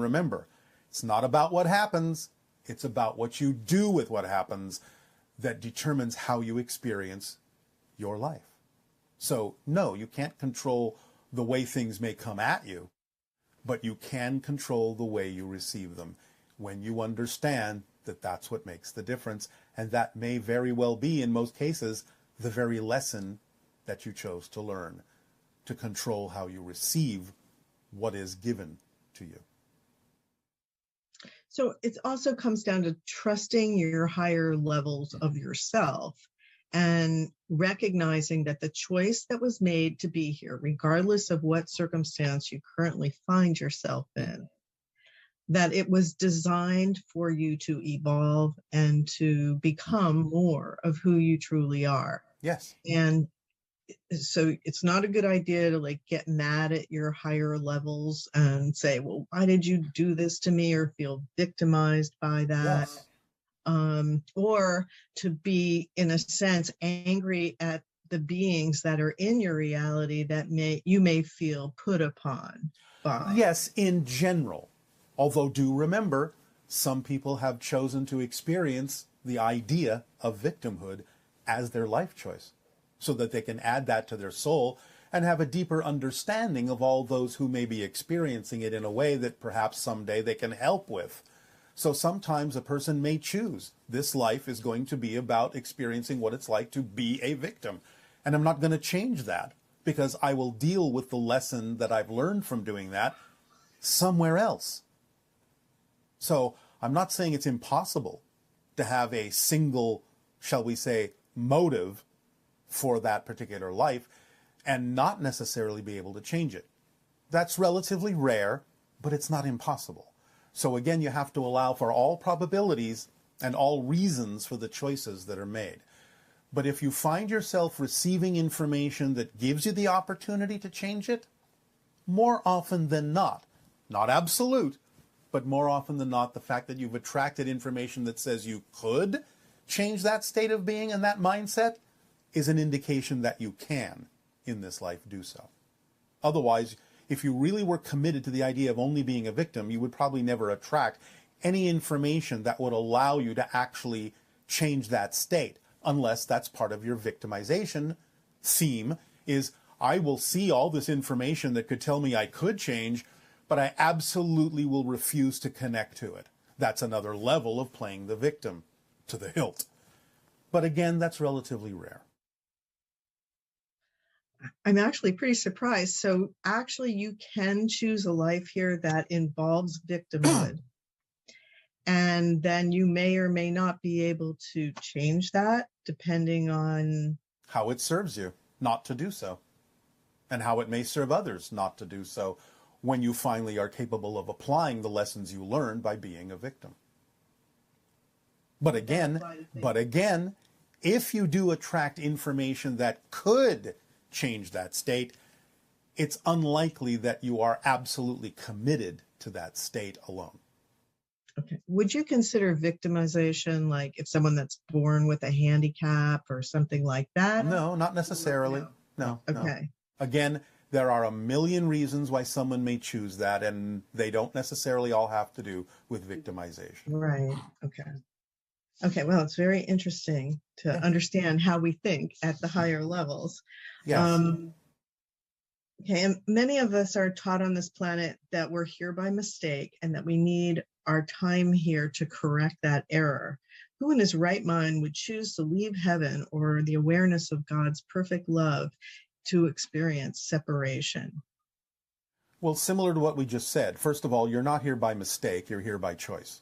Remember, it's not about what happens, it's about what you do with what happens that determines how you experience your life. So, no, you can't control the way things may come at you, but you can control the way you receive them when you understand that that's what makes the difference, and that may very well be, in most cases, the very lesson that you chose to learn, to control how you receive what is given to you. So it also comes down to trusting your higher levels of yourself and recognizing that the choice that was made to be here, regardless of what circumstance you currently find yourself in, that it was designed for you to evolve and to become more of who you truly are. Yes. And so it's not a good idea to like get mad at your higher levels and say, well, why did you do this to me, or feel victimized by that? Yes. Or to be, in a sense, angry at the beings that are in your reality that you may feel put upon by. Yes, in general. Although do remember, some people have chosen to experience the idea of victimhood as their life choice, so that they can add that to their soul and have a deeper understanding of all those who may be experiencing it in a way that perhaps someday they can help with. So sometimes a person may choose, this life is going to be about experiencing what it's like to be a victim. And I'm not going to change that, because I will deal with the lesson that I've learned from doing that somewhere else. So I'm not saying it's impossible to have a single, shall we say, motive for that particular life and not necessarily be able to change it. That's relatively rare, but it's not impossible. So again, you have to allow for all probabilities and all reasons for the choices that are made. But if you find yourself receiving information that gives you the opportunity to change it, more often than not absolute, but more often than not, the fact that you've attracted information that says you could change that state of being and that mindset is an indication that you can, in this life, do so. Otherwise, if you really were committed to the idea of only being a victim, you would probably never attract any information that would allow you to actually change that state, unless that's part of your victimization theme, is I will see all this information that could tell me I could change, but I absolutely will refuse to connect to it. That's another level of playing the victim to the hilt. But again, that's relatively rare. I'm actually pretty surprised. So actually you can choose a life here that involves victimhood. And then you may or may not be able to change that depending on how it serves you not to do so, and how it may serve others not to do so when you finally are capable of applying the lessons you learned by being a victim. But again, if you do attract information that could change that state, it's unlikely that you are absolutely committed to that state alone. Okay. Would you consider victimization like if someone that's born with a handicap or something like that? No, not necessarily. No. Okay. No. Again, there are a million reasons why someone may choose that, and they don't necessarily all have to do with victimization. Right. Okay. Okay. Well, it's very interesting to understand how we think at the higher levels. Yes. Okay. And many of us are taught on this planet that we're here by mistake and that we need our time here to correct that error. Who in his right mind would choose to leave heaven or the awareness of God's perfect love to experience separation? Well, similar to what we just said, first of all, you're not here by mistake, you're here by choice.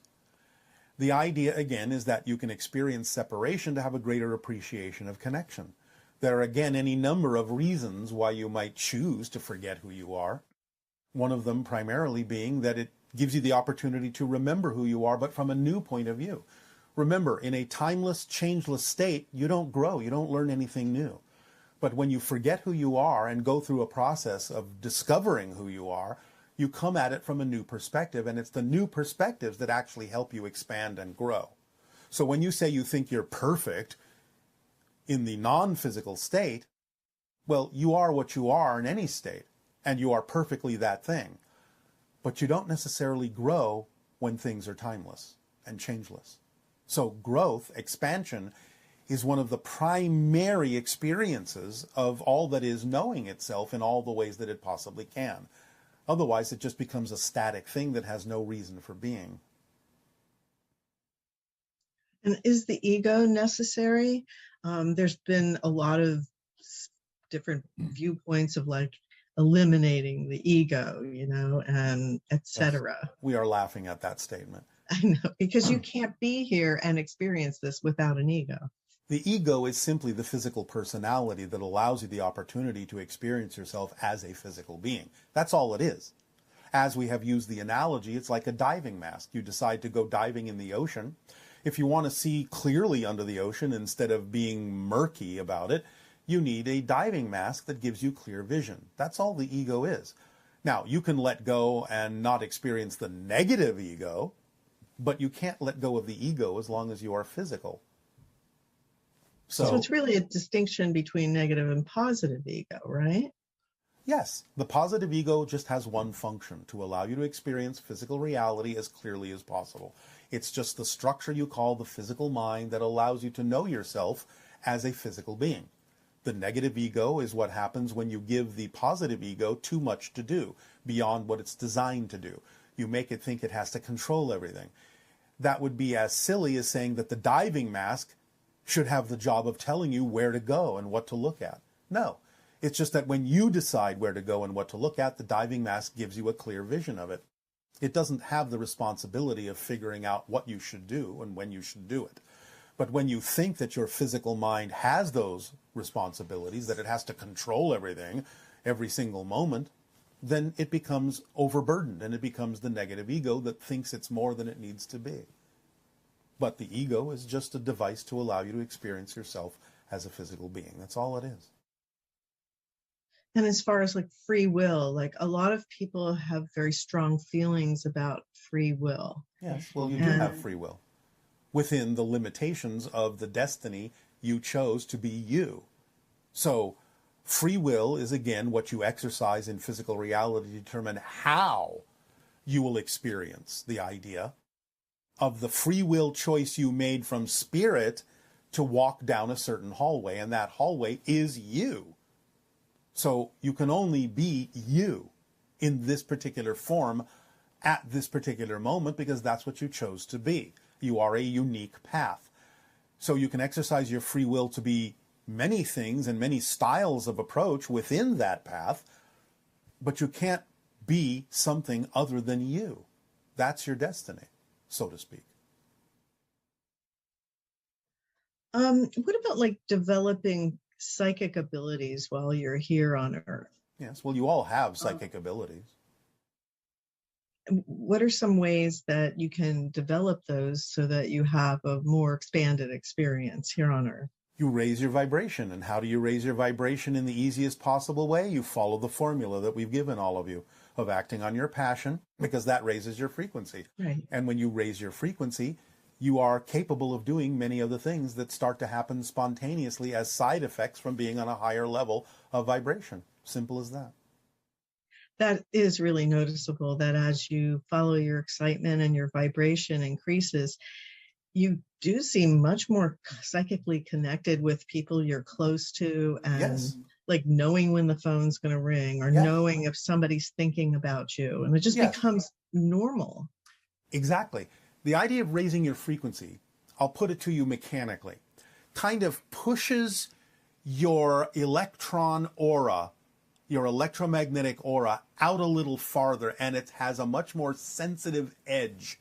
The idea, again, is that you can experience separation to have a greater appreciation of connection. There are, again, any number of reasons why you might choose to forget who you are. One of them primarily being that it gives you the opportunity to remember who you are, but from a new point of view. Remember, in a timeless, changeless state, you don't grow, you don't learn anything new. But when you forget who you are and go through a process of discovering who you are, you come at it from a new perspective, and it's the new perspectives that actually help you expand and grow. So when you say you think you're perfect in the non-physical state, well, you are what you are in any state, and you are perfectly that thing. but you don't necessarily grow when things are timeless and changeless. So growth, expansion, is one of the primary experiences of all that is knowing itself in all the ways that it possibly can. Otherwise, it just becomes a static thing that has no reason for being. And is the ego necessary? There's been a lot of different viewpoints of like eliminating the ego, and etc. Yes, we are laughing at that statement. I know, because you can't be here and experience this without an ego. The ego is simply the physical personality that allows you the opportunity to experience yourself as a physical being. That's all it is. As we have used the analogy, it's like a diving mask. You decide to go diving in the ocean. If you want to see clearly under the ocean instead of being murky about it, you need a diving mask that gives you clear vision. That's all the ego is. Now, you can let go and not experience the negative ego, but you can't let go of the ego as long as you are physical. So it's really a distinction between negative and positive ego, right? Yes, the positive ego just has one function, to allow you to experience physical reality as clearly as possible. It's just the structure you call the physical mind that allows you to know yourself as a physical being. The negative ego is what happens when you give the positive ego too much to do, beyond what it's designed to do. You make it think it has to control everything. That would be as silly as saying that the diving mask should have the job of telling you where to go and what to look at. No, it's just that when you decide where to go and what to look at, the diving mask gives you a clear vision of it. It doesn't have the responsibility of figuring out what you should do and when you should do it. But when you think that your physical mind has those responsibilities, that it has to control everything, every single moment, then it becomes overburdened and it becomes the negative ego that thinks it's more than it needs to be. But the ego is just a device to allow you to experience yourself as a physical being. That's all it is. And as far as like free will, like a lot of people have very strong feelings about free will. Yes, well, you do have free will within the limitations of the destiny you chose to be you. So free will is, again, what you exercise in physical reality to determine how you will experience the idea of the free will choice you made from spirit to walk down a certain hallway, and that hallway is you. So you can only be you in this particular form at this particular moment because that's what you chose to be. You are a unique path. So you can exercise your free will to be many things and many styles of approach within that path, but you can't be something other than you. That's your destiny, so to speak. What about like developing psychic abilities while you're here on Earth? Yes, well, you all have psychic abilities. What are some ways that you can develop those so that you have a more expanded experience here on Earth? You raise your vibration. And how do you raise your vibration in the easiest possible way? You follow the formula that we've given all of you of acting on your passion, because that raises your frequency. Right. And when you raise your frequency, you are capable of doing many of the things that start to happen spontaneously as side effects from being on a higher level of vibration. Simple as that. That is really noticeable, that as you follow your excitement and your vibration increases, you do seem much more psychically connected with people you're close to, and Yes. like knowing when the phone's going to ring or Yes. knowing if somebody's thinking about you. And it just Yes. becomes normal. Exactly. The idea of raising your frequency, I'll put it to you mechanically, kind of pushes your electron aura, your electromagnetic aura, out a little farther, and it has a much more sensitive edge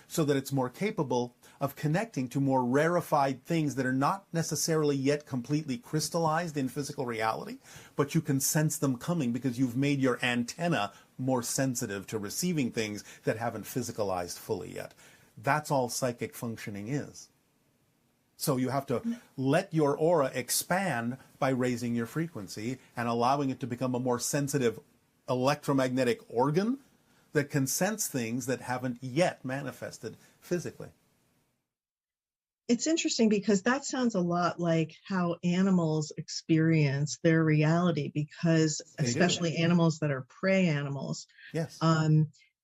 so that it's more capable of connecting to more rarefied things that are not necessarily yet completely crystallized in physical reality, but you can sense them coming because you've made your antenna more sensitive to receiving things that haven't physicalized fully yet. That's all psychic functioning is. So you have to let your aura expand by raising your frequency and allowing it to become a more sensitive electromagnetic organ that can sense things that haven't yet manifested physically. It's interesting because that sounds a lot like how animals experience their reality, because They do. especially animals that are prey animals, Yes.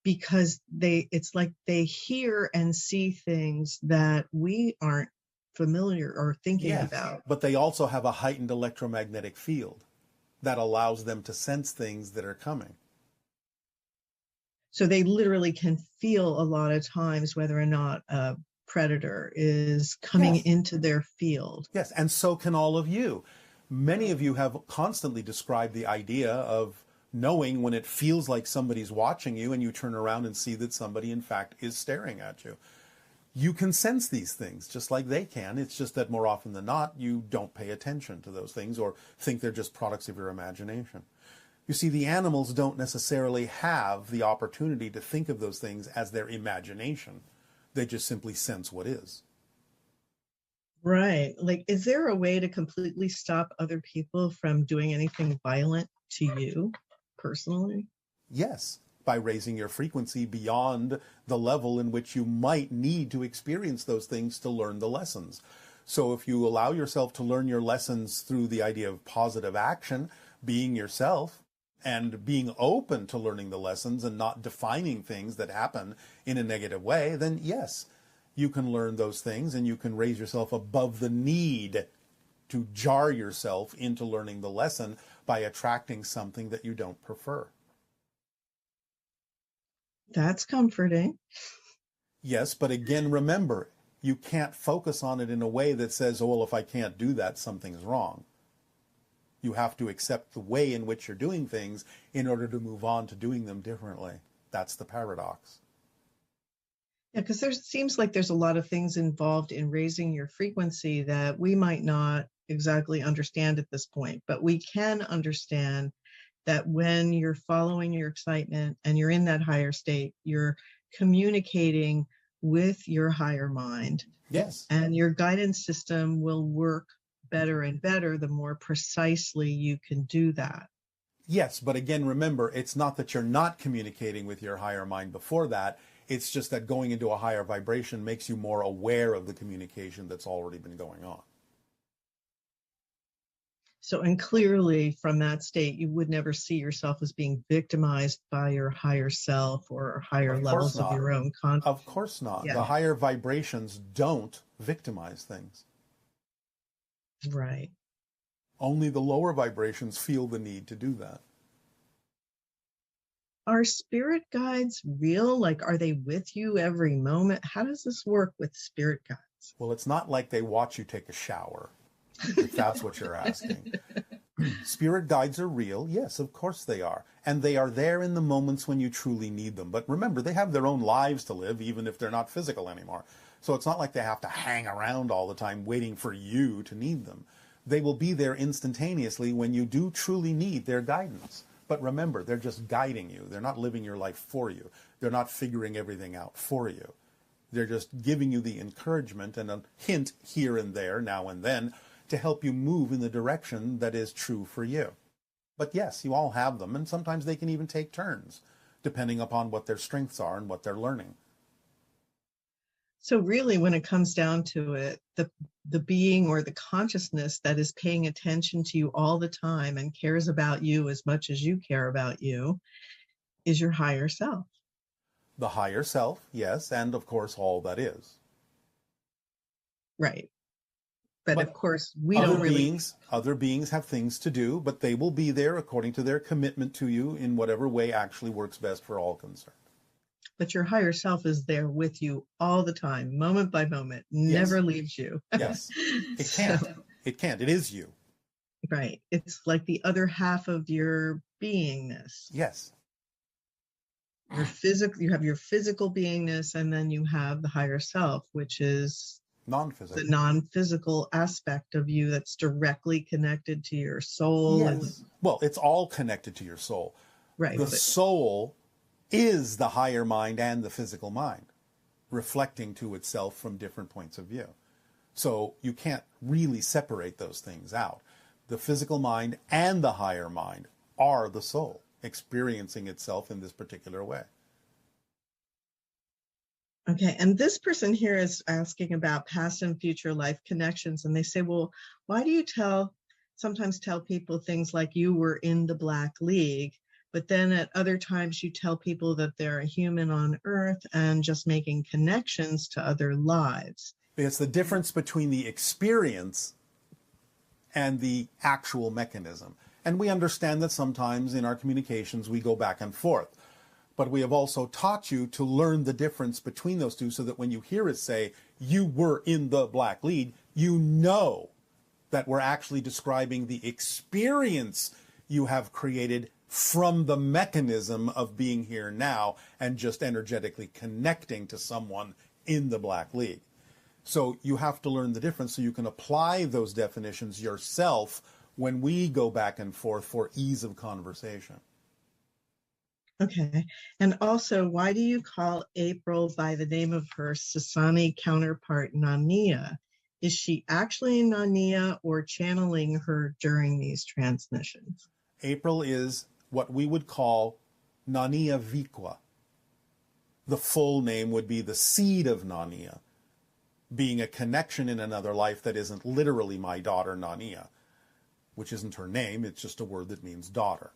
because it's like they hear and see things that we aren't familiar or thinking Yes, about. but they also have a heightened electromagnetic field that allows them to sense things that are coming. So they literally can feel a lot of times whether or not a predator is coming Yes. into their field. Yes, and so can all of you. Many of you have constantly described the idea of knowing when it feels like somebody's watching you and you turn around and see that somebody in fact is staring at you. You can sense these things just like they can. It's just that more often than not, you don't pay attention to those things or think they're just products of your imagination. You see, the animals don't necessarily have the opportunity to think of those things as their imagination. They just simply sense what is. Right. Like, is there a way to completely stop other people from doing anything violent to you personally? Yes, by raising your frequency beyond the level in which you might need to experience those things to learn the lessons. So if you allow yourself to learn your lessons through the idea of positive action, being yourself, and being open to learning the lessons and not defining things that happen in a negative way, then yes, you can learn those things and you can raise yourself above the need to jar yourself into learning the lesson by attracting something that you don't prefer. That's comforting. Yes, but again, remember, you can't focus on it in a way that says, oh, well, if I can't do that, something's wrong. You have to accept the way in which you're doing things in order to move on to doing them differently. That's the paradox. Yeah, because there seems like there's a lot of things involved in raising your frequency that we might not exactly understand at this point, but we can understand that when you're following your excitement and you're in that higher state, you're communicating with your higher mind. Yes. And your guidance system will work better and better the more precisely you can do that. Yes, but again, remember, it's not that you're not communicating with your higher mind before that. It's just that going into a higher vibration makes you more aware of the communication that's already been going on. So, and clearly from that state, you would never see yourself as being victimized by your higher self or higher levels of your own consciousness. Of course not. Yeah. The higher vibrations don't victimize things. Right. Only the lower vibrations feel the need to do that. Are spirit guides real? Like, are they with you every moment? How does this work with spirit guides? Well, it's not like they watch you take a shower, if that's what you're asking. Spirit guides are real. Yes, of course they are. And they are there in the moments when you truly need them. But remember, they have their own lives to live, even if they're not physical anymore. So it's not like they have to hang around all the time waiting for you to need them. They will be there instantaneously when you do truly need their guidance. But remember, they're just guiding you. They're not living your life for you. They're not figuring everything out for you. They're just giving you the encouragement and a hint here and there, now and then, to help you move in the direction that is true for you. But yes, you all have them, and sometimes they can even take turns, depending upon what their strengths are and what they're learning. So really, when it comes down to it, the being or the consciousness that is paying attention to you all the time and cares about you as much as you care about you is your higher self. The higher self, yes, and of course all that is. Right. But of course, we don't really... Other beings have things to do, but they will be there according to their commitment to you in whatever way actually works best for all concerned. But your higher self is there with you all the time, moment by moment, never leaves you. Yes, it can't. It can't. It is you. Right. It's like the other half of your beingness. Yes. You have your physical beingness, and then you have the higher self, which is non-physical. The non-physical aspect of you that's directly connected to your soul. Yes. Well, it's all connected to your soul. Right. The soul is the higher mind and the physical mind, reflecting to itself from different points of view. So you can't really separate those things out. The physical mind and the higher mind are the soul, experiencing itself in this particular way. Okay, and this person here is asking about past and future life connections, and they say, well, why do you sometimes tell people things like you were in the Black League, but then at other times you tell people that they're a human on Earth and just making connections to other lives. It's the difference between the experience and the actual mechanism. And we understand that sometimes in our communications we go back and forth. But we have also taught you to learn the difference between those two so that when you hear us say, you were in the black lead, you know that we're actually describing the experience you have created from the mechanism of being here now and just energetically connecting to someone in the black lead. So you have to learn the difference so you can apply those definitions yourself when we go back and forth for ease of conversation. Okay. And also, why do you call April by the name of her Sasani counterpart, Nania? Is she actually Nania or channeling her during these transmissions? April is what we would call Nania Viqua. The full name would be the seed of Nania, being a connection in another life that isn't literally my daughter Nania, which isn't her name, it's just a word that means daughter.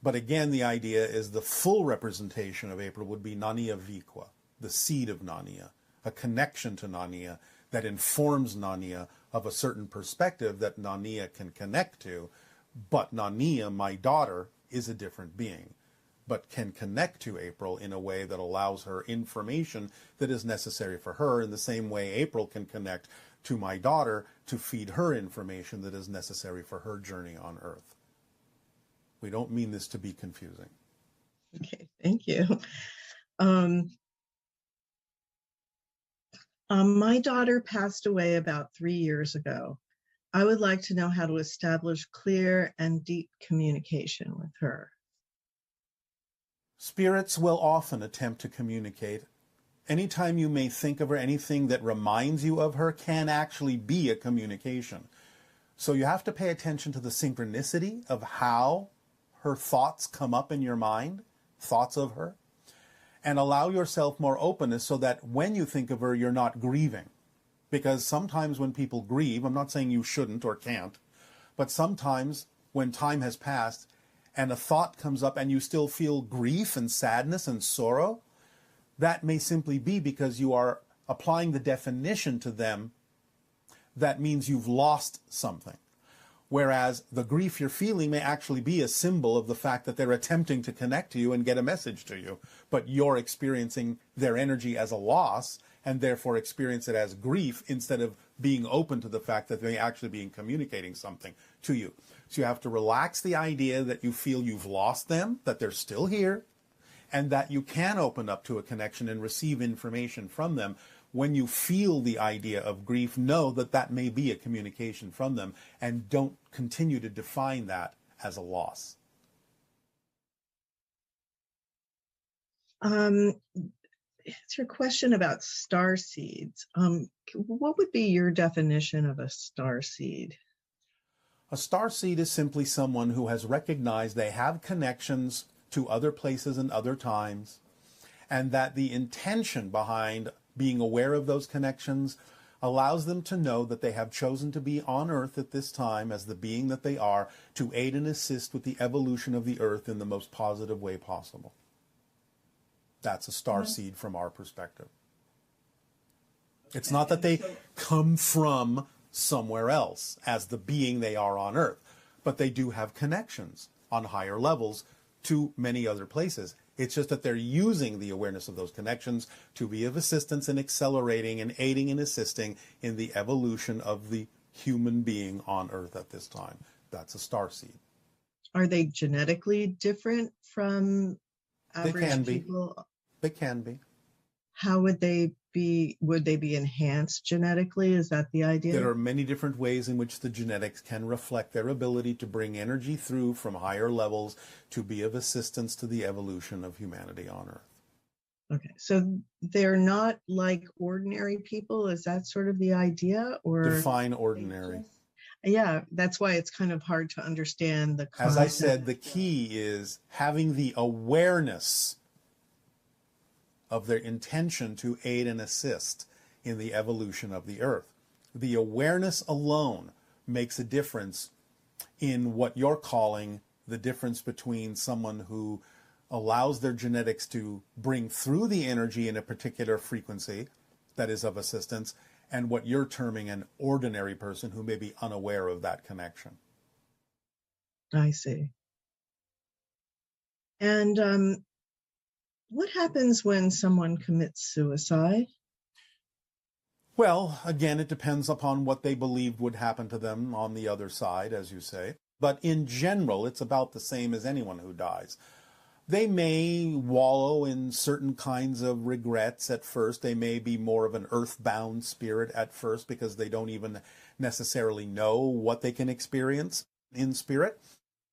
But again, the idea is the full representation of April would be Nania Viqua, the seed of Nania, a connection to Nania that informs Nania of a certain perspective that Nania can connect to. But Nania, my daughter, is a different being, but can connect to April in a way that allows her information that is necessary for her in the same way April can connect to my daughter to feed her information that is necessary for her journey on Earth. We don't mean this to be confusing. Okay, thank you. My daughter passed away about 3 years ago. I would like to know how to establish clear and deep communication with her. Spirits will often attempt to communicate. Anytime you may think of her, anything that reminds you of her can actually be a communication. So you have to pay attention to the synchronicity of how her thoughts come up in your mind, thoughts of her, and allow yourself more openness so that when you think of her, you're not grieving. Because sometimes when people grieve, I'm not saying you shouldn't or can't, but sometimes when time has passed and a thought comes up and you still feel grief and sadness and sorrow, that may simply be because you are applying the definition to them that means you've lost something. Whereas the grief you're feeling may actually be a symbol of the fact that they're attempting to connect to you and get a message to you, but you're experiencing their energy as a loss and therefore experience it as grief instead of being open to the fact that they actually being communicating something to you. So you have to relax the idea that you feel you've lost them, that they're still here, and that you can open up to a connection and receive information from them. When you feel the idea of grief, know that that may be a communication from them, and don't continue to define that as a loss. It's your question about star seeds. What would be your definition of a star seed? A star seed is simply someone who has recognized they have connections to other places and other times, and that the intention behind being aware of those connections allows them to know that they have chosen to be on Earth at this time as the being that they are, to aid and assist with the evolution of the Earth in the most positive way possible. That's a star seed from our perspective. It's not that they come from somewhere else as the being they are on Earth, but they do have connections on higher levels to many other places. It's just that they're using the awareness of those connections to be of assistance in accelerating and aiding and assisting in the evolution of the human being on Earth at this time. That's a star seed. Are they genetically different from average people? They can be. How would they be? Would they be enhanced genetically? Is that the idea? There are many different ways in which the genetics can reflect their ability to bring energy through from higher levels to be of assistance to the evolution of humanity on Earth. Okay, so they're not like ordinary people. Is that sort of the idea? Or define ordinary. Yeah, that's why it's kind of hard to understand the concept. As I said, the key is having the awareness of their intention to aid and assist in the evolution of the Earth. The awareness alone makes a difference in what you're calling the difference between someone who allows their genetics to bring through the energy in a particular frequency that is of assistance, and what you're terming an ordinary person who may be unaware of that connection. I see. And what happens when someone commits suicide? Well, again, it depends upon what they believed would happen to them on the other side, as you say. But in general, it's about the same as anyone who dies. They may wallow in certain kinds of regrets at first. They may be more of an earthbound spirit at first because they don't even necessarily know what they can experience in spirit.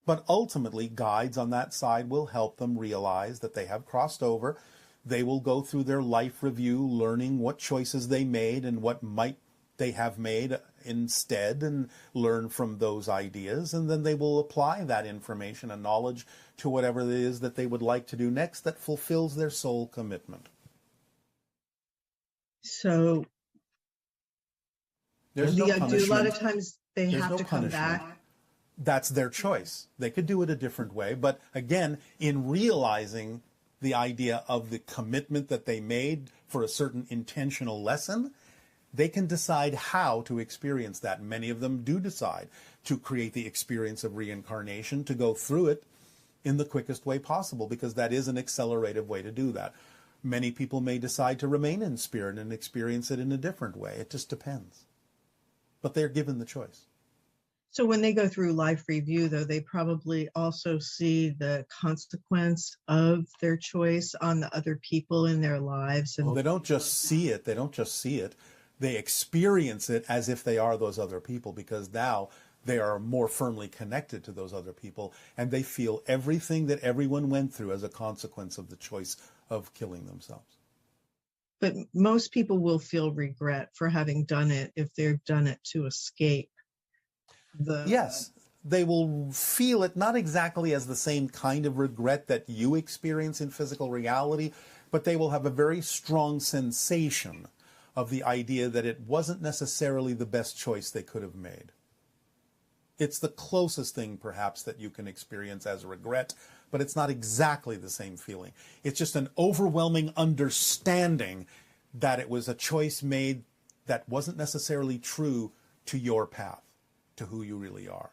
But ultimately, guides on that side will help them realize that they have crossed over. They will go through their life review, learning what choices they made and what might they have made instead, and learn from those ideas. And then they will apply that information and knowledge to whatever it is that they would like to do next that fulfills their soul commitment. So There's no punishment. a lot of times they There's have no to come punishment. back. That's their choice. They could do it a different way. But again, in realizing the idea of the commitment that they made for a certain intentional lesson, they can decide how to experience that. Many of them do decide to create the experience of reincarnation, to go through it in the quickest way possible, because that is an accelerative way to do that. Many people may decide to remain in spirit and experience it in a different way. It just depends. But they're given the choice. So when they go through life review, though, they probably also see the consequence of their choice on the other people in their lives. And Well, they don't just see it. They experience it as if they are those other people, because now they are more firmly connected to those other people, and they feel everything that everyone went through as a consequence of the choice of killing themselves. But most people will feel regret for having done it if they've done it to escape the... Yes, they will feel it not exactly as the same kind of regret that you experience in physical reality, but they will have a very strong sensation of the idea that it wasn't necessarily the best choice they could have made. It's the closest thing, perhaps, that you can experience as regret, but it's not exactly the same feeling. It's just an overwhelming understanding that it was a choice made that wasn't necessarily true to your path, to who you really are.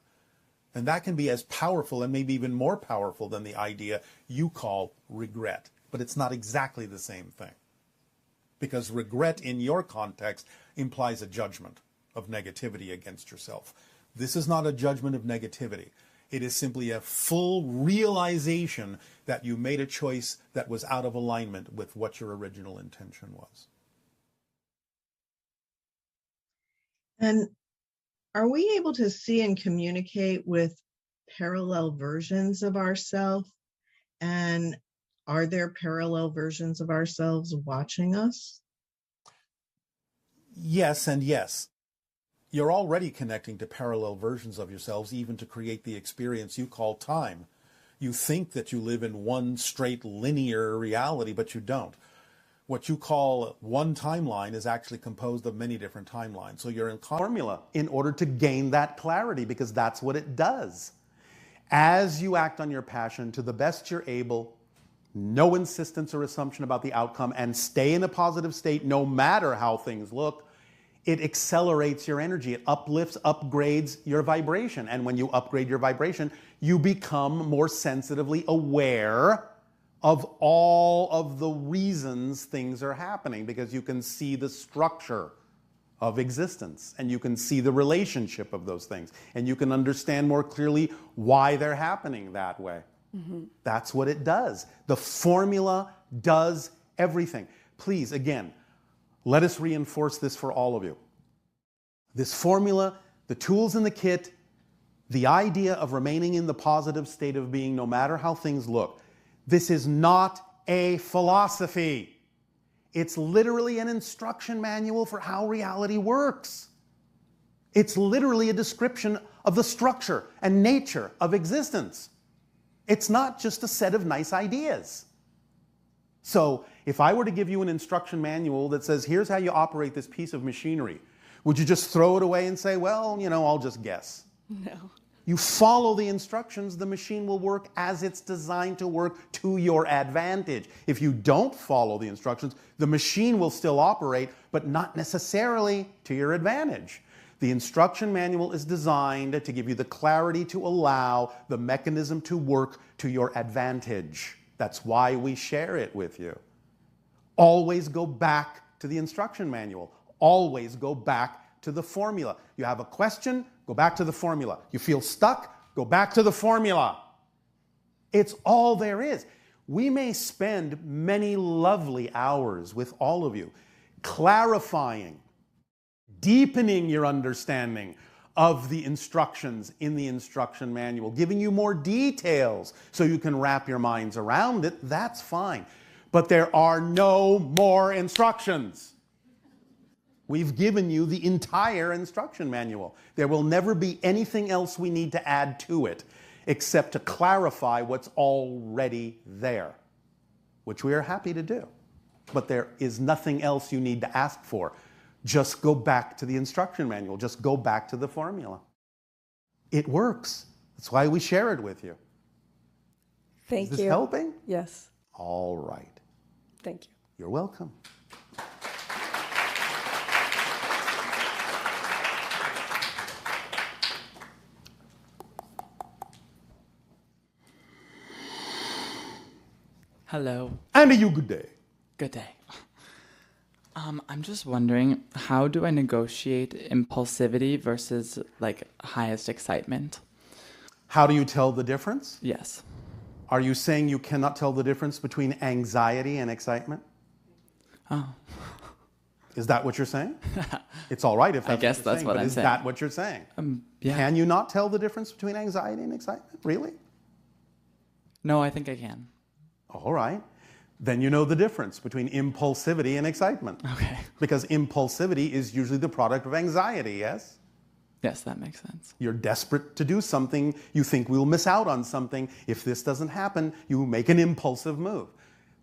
And that can be as powerful and maybe even more powerful than the idea you call regret. But it's not exactly the same thing. Because regret in your context implies a judgment of negativity against yourself. This is not a judgment of negativity. It is simply a full realization that you made a choice that was out of alignment with what your original intention was. And are we able to see and communicate with parallel versions of ourselves? And are there parallel versions of ourselves watching us? Yes and yes. You're already connecting to parallel versions of yourselves, even to create the experience you call time. You think that you live in one straight linear reality, but you don't. What you call one timeline is actually composed of many different timelines. So you're in formula in order to gain that clarity, because that's what it does. As you act on your passion to the best you're able, no insistence or assumption about the outcome, and stay in a positive state no matter how things look, it accelerates your energy. It uplifts, upgrades your vibration. And when you upgrade your vibration, you become more sensitively aware of all of the reasons things are happening, because you can see the structure of existence and you can see the relationship of those things, and you can understand more clearly why they're happening that way. Mm-hmm. That's what it does. The formula does everything. Please, again, let us reinforce this for all of you. This formula, the tools in the kit, the idea of remaining in the positive state of being no matter how things look, this is not a philosophy. It's literally an instruction manual for how reality works. It's literally a description of the structure and nature of existence. It's not just a set of nice ideas. So if I were to give you an instruction manual that says, here's how you operate this piece of machinery, would you just throw it away and say, well, I'll just guess? No. You follow the instructions, the machine will work as it's designed to work to your advantage. If you don't follow the instructions, the machine will still operate, but not necessarily to your advantage. The instruction manual is designed to give you the clarity to allow the mechanism to work to your advantage. That's why we share it with you. Always go back to the instruction manual. Always go back to the formula. You have a question, go back to the formula. You feel stuck, go back to the formula. It's all there is. We may spend many lovely hours with all of you clarifying, deepening your understanding of the instructions in the instruction manual, giving you more details so you can wrap your minds around it. That's fine. But there are no more instructions. We've given you the entire instruction manual. There will never be anything else we need to add to it except to clarify what's already there, which we are happy to do. But there is nothing else you need to ask for. Just go back to the instruction manual. Just go back to the formula. It works. That's why we share it with you. Thank you. Is this helping? Yes. All right. Thank you. You're welcome. Hello. And a you good day. Good day. I'm just wondering, how do I negotiate impulsivity versus like highest excitement? How do you tell the difference? Yes. Are you saying you cannot tell the difference between anxiety and excitement? Oh. Is that what you're saying? It's all right if that's I guess what you're that's saying, what but I'm is saying. that what you're saying? Yeah. Can you not tell the difference between anxiety and excitement? Really? No, I think I can. All right. Then you know the difference between impulsivity and excitement. Okay. Because impulsivity is usually the product of anxiety, yes? Yes, that makes sense. You're desperate to do something. You think we'll miss out on something. If this doesn't happen, you make an impulsive move.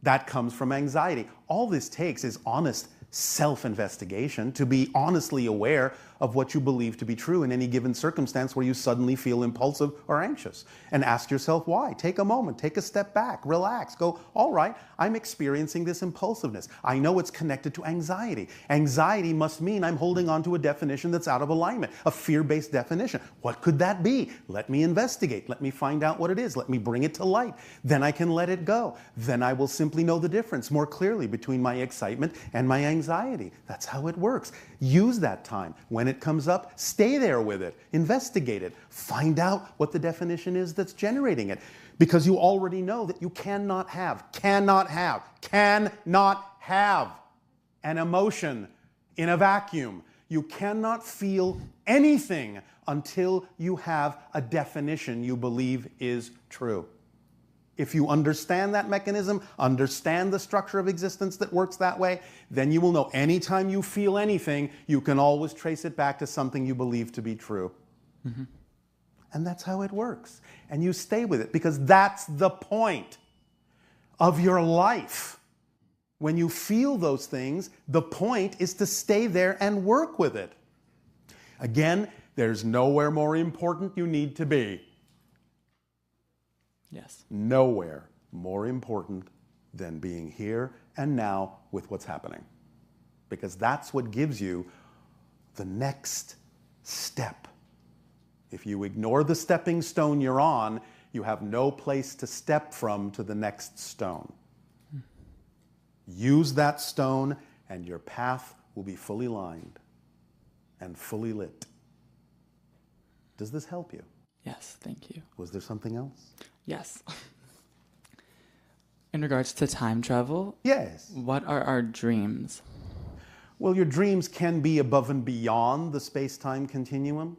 That comes from anxiety. All this takes is honest self-investigation, to be honestly aware of what you believe to be true in any given circumstance where you suddenly feel impulsive or anxious. And ask yourself why. Take a moment, take a step back, relax, go, all right, I'm experiencing this impulsiveness. I know it's connected to anxiety. Anxiety must mean I'm holding on to a definition that's out of alignment, a fear-based definition. What could that be? Let me investigate. Let me find out what it is. Let me bring it to light. Then I can let it go. Then I will simply know the difference more clearly between my excitement and my anxiety. That's how it works. Use that time. When it comes up, stay there with it. Investigate it. Find out what the definition is that's generating it. Because you already know that you cannot have an emotion in a vacuum. You cannot feel anything until you have a definition you believe is true. If you understand that mechanism, understand the structure of existence that works that way, then you will know anytime you feel anything, you can always trace it back to something you believe to be true. Mm-hmm. And that's how it works. And you stay with it because that's the point of your life. When you feel those things, the point is to stay there and work with it. Again, there's nowhere more important you need to be. Yes. Nowhere more important than being here and now with what's happening. Because that's what gives you the next step. If you ignore the stepping stone you're on, you have no place to step from to the next stone. Use that stone and your path will be fully lined and fully lit. Does this help you? Yes, thank you. Was there something else? Yes. In regards to time travel, Yes. what are our dreams? Well, your dreams can be above and beyond the space-time continuum.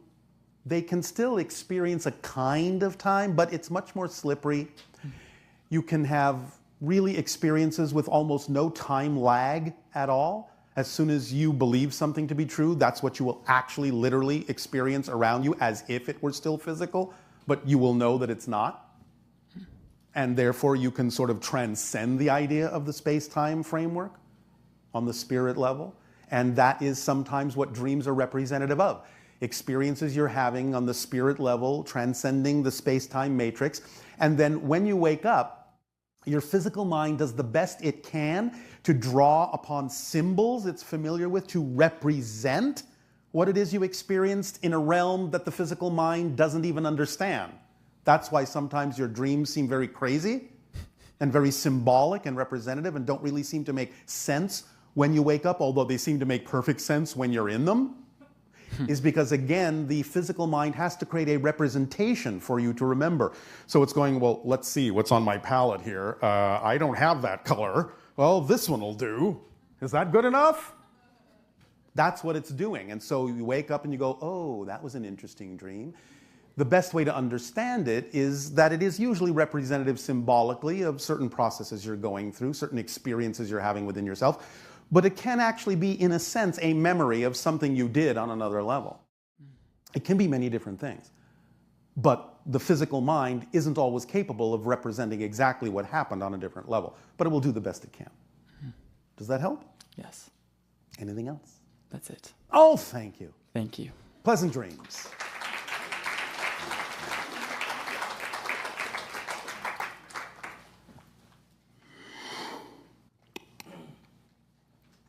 They can still experience a kind of time, but it's much more slippery. You can have really experiences with almost no time lag at all. As soon as you believe something to be true, that's what you will actually literally experience around you as if it were still physical, but you will know that it's not. And therefore you can sort of transcend the idea of the space-time framework on the spirit level. And that is sometimes what dreams are representative of. experiences you're having on the spirit level, transcending the space-time matrix. And then when you wake up, your physical mind does the best it can to draw upon symbols it's familiar with to represent what it is you experienced in a realm that the physical mind doesn't even understand. That's why sometimes your dreams seem very crazy and very symbolic and representative and don't really seem to make sense when you wake up, although they seem to make perfect sense when you're in them, is because, again, the physical mind has to create a representation for you to remember. So it's going, well, let's see what's on my palette here. I don't have that color. Well, this one will do. Is that good enough? That's what it's doing. And so you wake up and you go, oh, that was an interesting dream. The best way to understand it is that it is usually representative symbolically of certain processes you're going through, certain experiences you're having within yourself. But it can actually be, in a sense, a memory of something you did on another level. It can be many different things. But the physical mind isn't always capable of representing exactly what happened on a different level. But it will do the best it can. Does that help? Yes. Anything else? That's it. Oh, thank you. Thank you. Pleasant dreams.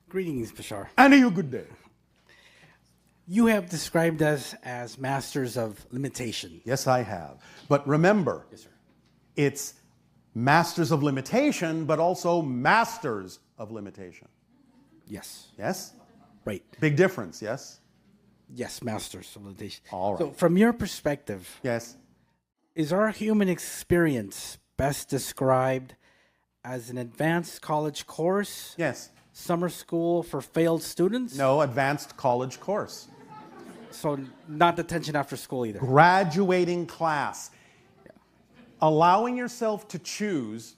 Greetings, Bashar. And a good day. You have described us as masters of limitation. Yes, I have. But remember, Yes, sir. it's masters of limitation, but also masters of limitation. Yes. Yes? Right. Big difference, yes? Yes, masters of limitation. All right. So, from your perspective, Yes. is our human experience best described as an advanced college course, Yes. summer school for failed students? No, advanced college course. So, not detention after school either. Graduating class. Allowing yourself to choose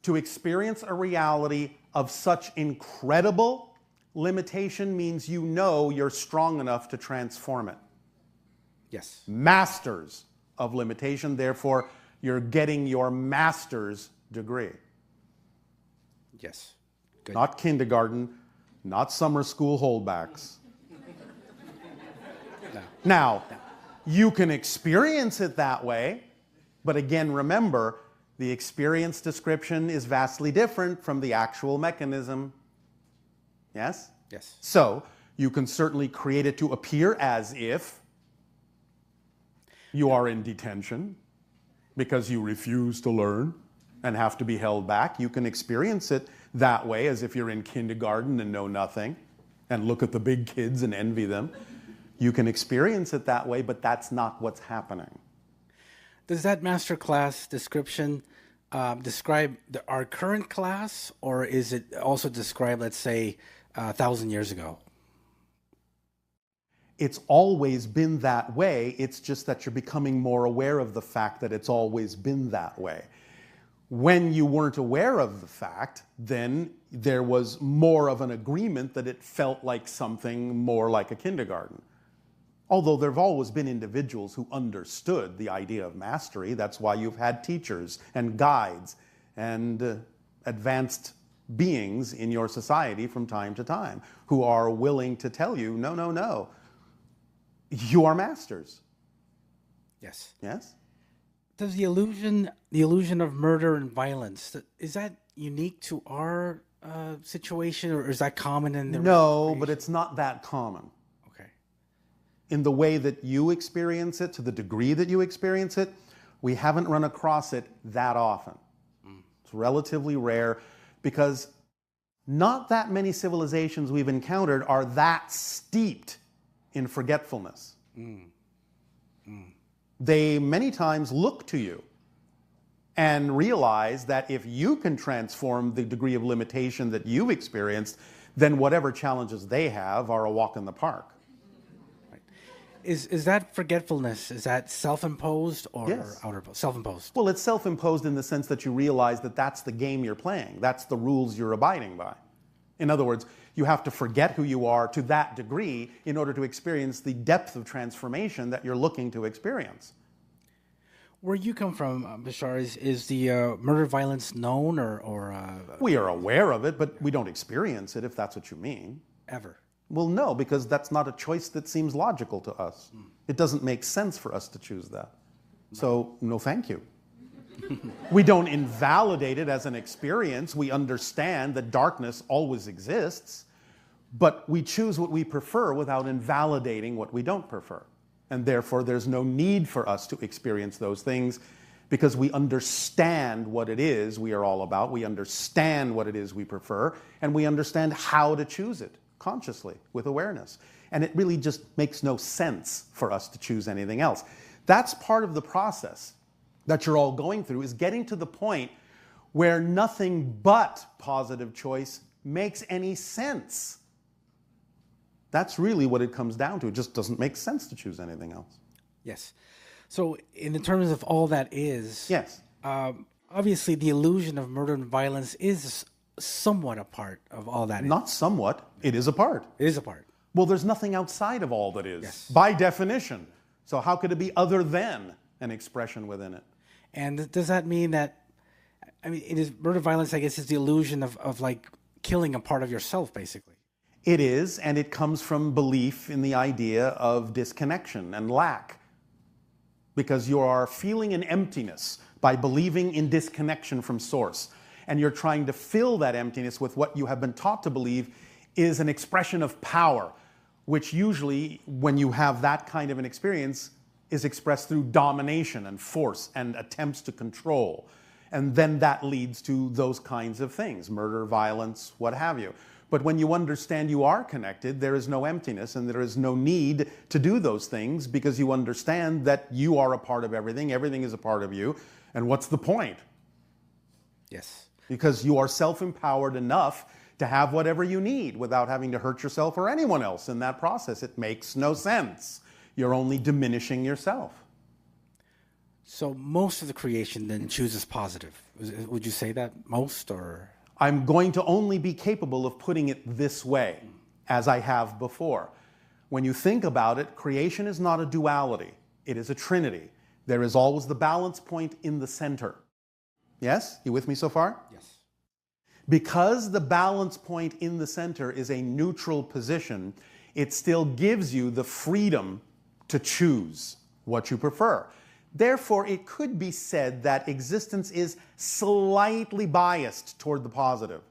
to experience a reality of such incredible limitation means you know you're strong enough to transform it. Yes. Masters of limitation, therefore, you're getting your master's degree. Yes. Good. Not kindergarten, not summer school holdbacks. No. Now, you can experience it that way, but again, remember, the experience description is vastly different from the actual mechanism. Yes? Yes. So, you can certainly create it to appear as if you are in detention because you refuse to learn and have to be held back. You can experience it that way as if you're in kindergarten and know nothing and look at the big kids and envy them. You can experience it that way, but that's not what's happening. Does that master class description describe our current class, or is it also describe, let's say, 1,000 years ago? It's always been that way. It's just that you're becoming more aware of the fact that it's always been that way. When you weren't aware of the fact, then there was more of an agreement that it felt like something more like a kindergarten. Although there have always been individuals who understood the idea of mastery. That's why you've had teachers and guides and advanced beings in your society from time to time who are willing to tell you, no, no, no, you are masters. Yes. Yes? Does the illusion of murder and violence, is that unique to our situation, or is that common in the No, but it's not that common. Okay. In the way that you experience it, to the degree that you experience it, we haven't run across it that often. It's relatively rare because not that many civilizations we've encountered are that steeped in forgetfulness. They many times look to you and realize that if you can transform the degree of limitation that you've experienced, then whatever challenges they have are a walk in the park. Is that forgetfulness, is that self-imposed or Yes. self-imposed? Well, it's self-imposed in the sense that you realize that that's the game you're playing. That's the rules you're abiding by. In other words, you have to forget who you are to that degree in order to experience the depth of transformation that you're looking to experience. Where you come from, Bashar, is the murder violence known or We are aware of it, but we don't experience it, if that's what you mean. ever? Well, no, because that's not a choice that seems logical to us. It doesn't make sense for us to choose that. So, no thank you. We don't invalidate it as an experience. We understand that darkness always exists, but we choose what we prefer without invalidating what we don't prefer. And therefore, there's no need for us to experience those things because we understand what it is we are all about. We understand what it is we prefer, and we understand how to choose it consciously with awareness. And it really just makes no sense for us to choose anything else. That's part of the process that you're all going through, is getting to the point where nothing but positive choice makes any sense. That's really what it comes down to. It just doesn't make sense to choose anything else. Yes. So in terms of all that is, Yes. Obviously the illusion of murder and violence is somewhat a part of all that. Not somewhat, it is a part. It is a part. Well, there's nothing outside of all that is, Yes. by definition. So how could it be other than an expression within it? And does that mean that, I mean, it is murder violence, I guess, is the illusion of like killing a part of yourself, basically. It is, and it comes from belief in the idea of disconnection and lack. Because you are feeling an emptiness by believing in disconnection from source. And you're trying to fill that emptiness with what you have been taught to believe is an expression of power, which usually, when you have that kind of an experience, is expressed through domination and force and attempts to control. And then that leads to those kinds of things, murder, violence, what have you. But when you understand you are connected, there is no emptiness and there is no need to do those things because you understand that you are a part of everything, everything is a part of you, and what's the point? Yes. Because you are self-empowered enough to have whatever you need without having to hurt yourself or anyone else in that process. It makes no sense. You're only diminishing yourself. So most of the creation then chooses positive. Would you say that most, or? I'm going to only be capable of putting it this way, as I have before. When you think about it, creation is not a duality. It is a trinity. There is always the balance point in the center. Yes? You with me so far? Yes. Because the balance point in the center is a neutral position, it still gives you the freedom to choose what you prefer. Therefore, it could be said that existence is slightly biased toward the positive.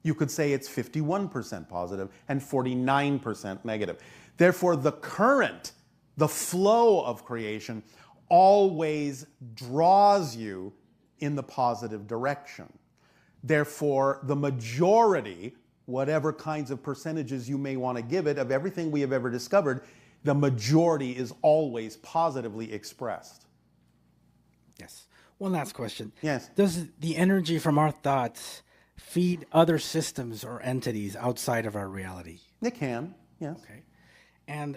You could say it's 51% positive and 49% negative. Therefore, the current, the flow of creation, always draws you in the positive direction. Therefore, the majority, whatever kinds of percentages you may want to give it, of everything we have ever discovered, the majority is always positively expressed. Yes. One last question. Yes. Does the energy from our thoughts feed other systems or entities outside of our reality? It can, yes. Okay. And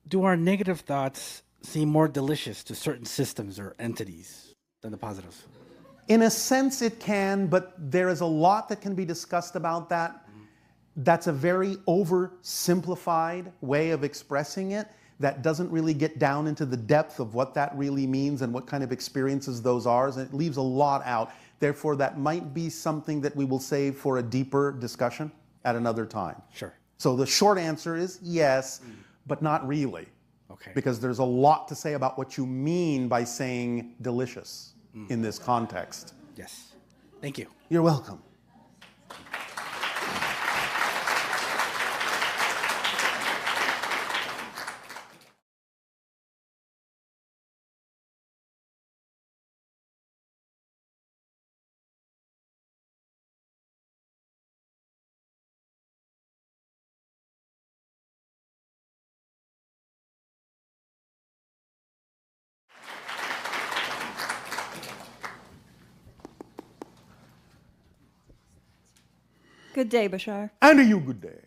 do our negative thoughts seem more delicious to certain systems or entities than the positives? In a sense, it can, but there is a lot that can be discussed about that. That's a very oversimplified way of expressing it that doesn't really get down into the depth of what that really means and what kind of experiences those are, and it leaves a lot out. Therefore, that might be something that we will save for a deeper discussion at another time. Sure. So the short answer is yes, but not really. Okay. Because there's a lot to say about what you mean by saying delicious in this context. Yes. Thank you. You're welcome. Good day, Bashar. And to you, good day.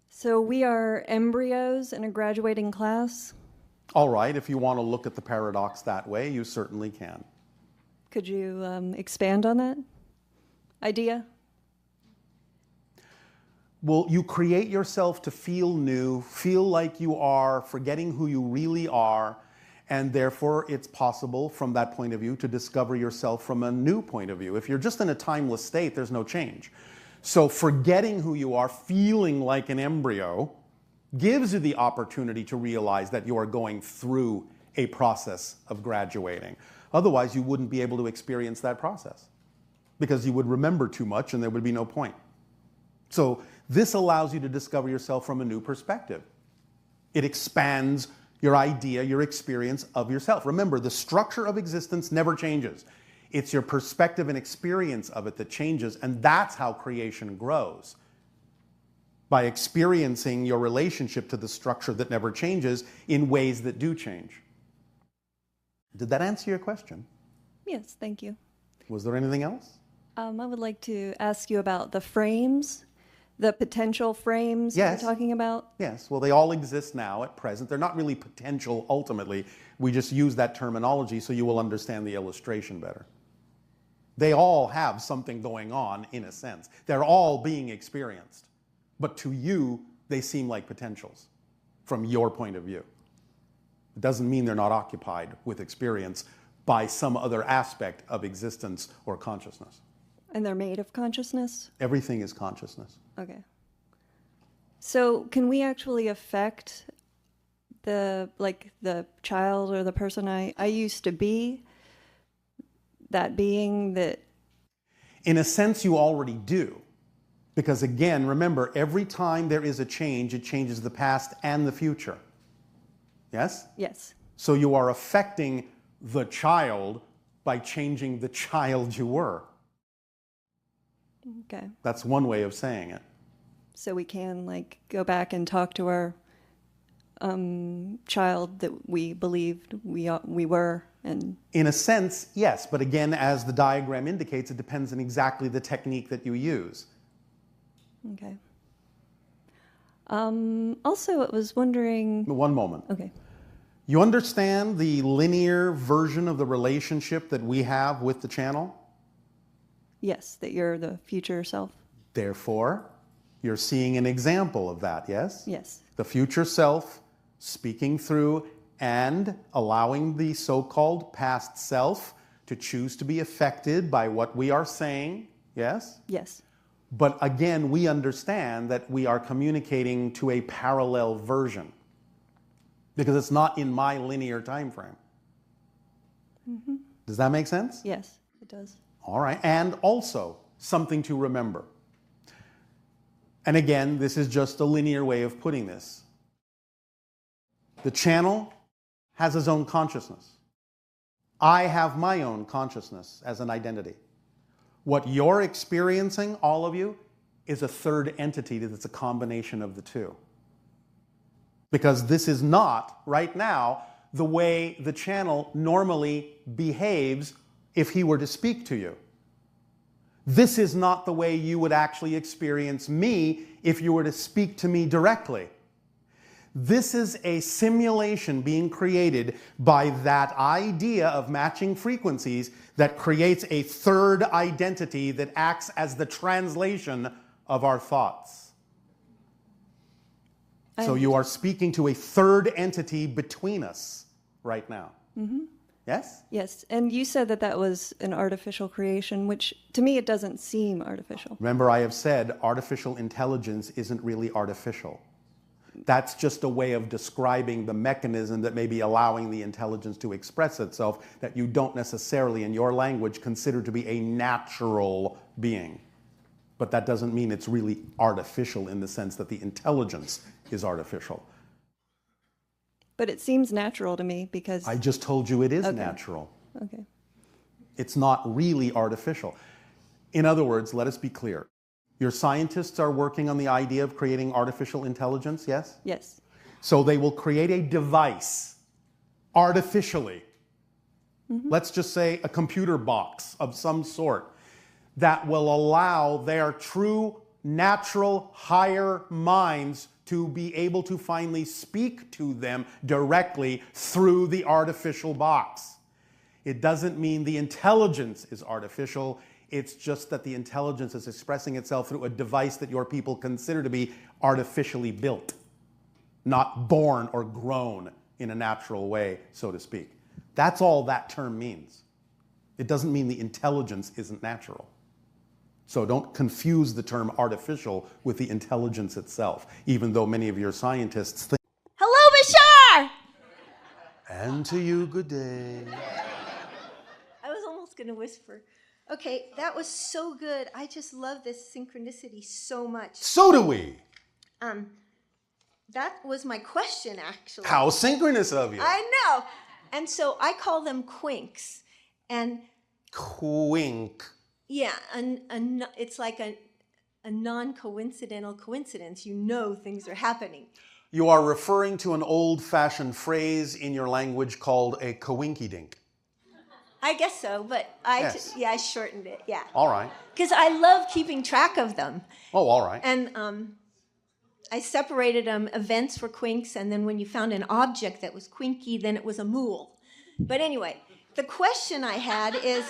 So we are embryos in a graduating class. All right, if you want to look at the paradox that way, you certainly can. Could you expand on that idea? Well, you create yourself to feel new, feel like you are forgetting who you really are, and therefore it's possible from that point of view to discover yourself from a new point of view. If you're just in a timeless state, there's no change. So forgetting who you are, feeling like an embryo, gives you the opportunity to realize that you are going through a process of graduating. Otherwise, you wouldn't be able to experience that process because you would remember too much and there would be no point. So this allows you to discover yourself from a new perspective. It expands your idea, your experience of yourself. Remember, the structure of existence never changes. It's your perspective and experience of it that changes, and that's how creation grows. By experiencing your relationship to the structure that never changes in ways that do change. Did that answer your question? Yes, thank you. Was there anything else? I would like to ask you about the frames, the potential frames Yes. you're talking about. Yes, well, they all exist now at present. They're not really potential ultimately. We just use that terminology so you will understand the illustration better. They all have something going on in a sense. They're all being experienced. But to you, they seem like potentials from your point of view. It doesn't mean they're not occupied with experience by some other aspect of existence or consciousness. And they're made of consciousness? Everything is consciousness. Okay. So can we actually affect the child or the person I used to be? That being that... In a sense, you already do. Because again, remember, every time there is a change, it changes the past and the future. Yes? Yes. So you are affecting the child by changing the child you were. Okay. That's one way of saying it. So we can go back and talk to our child that we believed we were. And in a sense, yes. But again, as the diagram indicates, it depends on exactly the technique that you use. Okay. Also, I was wondering... One moment. Okay. You understand the linear version of the relationship that we have with the channel? Yes, that you're the future self. Therefore, you're seeing an example of that, yes? Yes. The future self speaking through and allowing the so-called past self to choose to be affected by what we are saying, yes? Yes. But again, we understand that we are communicating to a parallel version because it's not in my linear time frame. Mm-hmm. Does that make sense? Yes, it does. All right. And also, something to remember. And again, this is just a linear way of putting this. The channel has its own consciousness. I have my own consciousness as an identity. What you're experiencing, all of you, is a third entity that's a combination of the two. Because this is not, right now, the way the channel normally behaves if he were to speak to you. This is not the way you would actually experience me if you were to speak to me directly. This is a simulation being created by that idea of matching frequencies that creates a third identity that acts as the translation of our thoughts. So you are speaking to a third entity between us right now. Mm-hmm. Yes? Yes, and you said that that was an artificial creation, which to me it doesn't seem artificial. Remember, I have said artificial intelligence isn't really artificial. That's just a way of describing the mechanism that may be allowing the intelligence to express itself that you don't necessarily, in your language, consider to be a natural being. But that doesn't mean it's really artificial in the sense that the intelligence is artificial. But it seems natural to me because... I just told you it is Okay. natural. Okay. It's not really artificial. In other words, let us be clear. Your scientists are working on the idea of creating artificial intelligence, yes? Yes. So they will create a device artificially. Mm-hmm. Let's just say a computer box of some sort that will allow their true, natural, higher minds to be able to finally speak to them directly through the artificial box. It doesn't mean the intelligence is artificial. It's just that the intelligence is expressing itself through a device that your people consider to be artificially built, not born or grown in a natural way, so to speak. That's all that term means. It doesn't mean the intelligence isn't natural. So don't confuse the term artificial with the intelligence itself, even though many of your scientists think. Hello, Bashar! And to you, good day. I was almost going to whisper. Okay, that was so good. I just love this synchronicity so much. So do we. That was my question, actually. How synchronous of you. I know. And so I call them quinks. And Quink. yeah, it's like a non-coincidental coincidence. You know things are happening. You are referring to an old-fashioned phrase in your language called a coinky-dink. I guess so, but Yes. I shortened it, yeah. All right. Because I love keeping track of them. Oh, all right. And I separated them. Events were quinks, and then when you found an object that was quinky, then it was a mool. But anyway, the question I had is,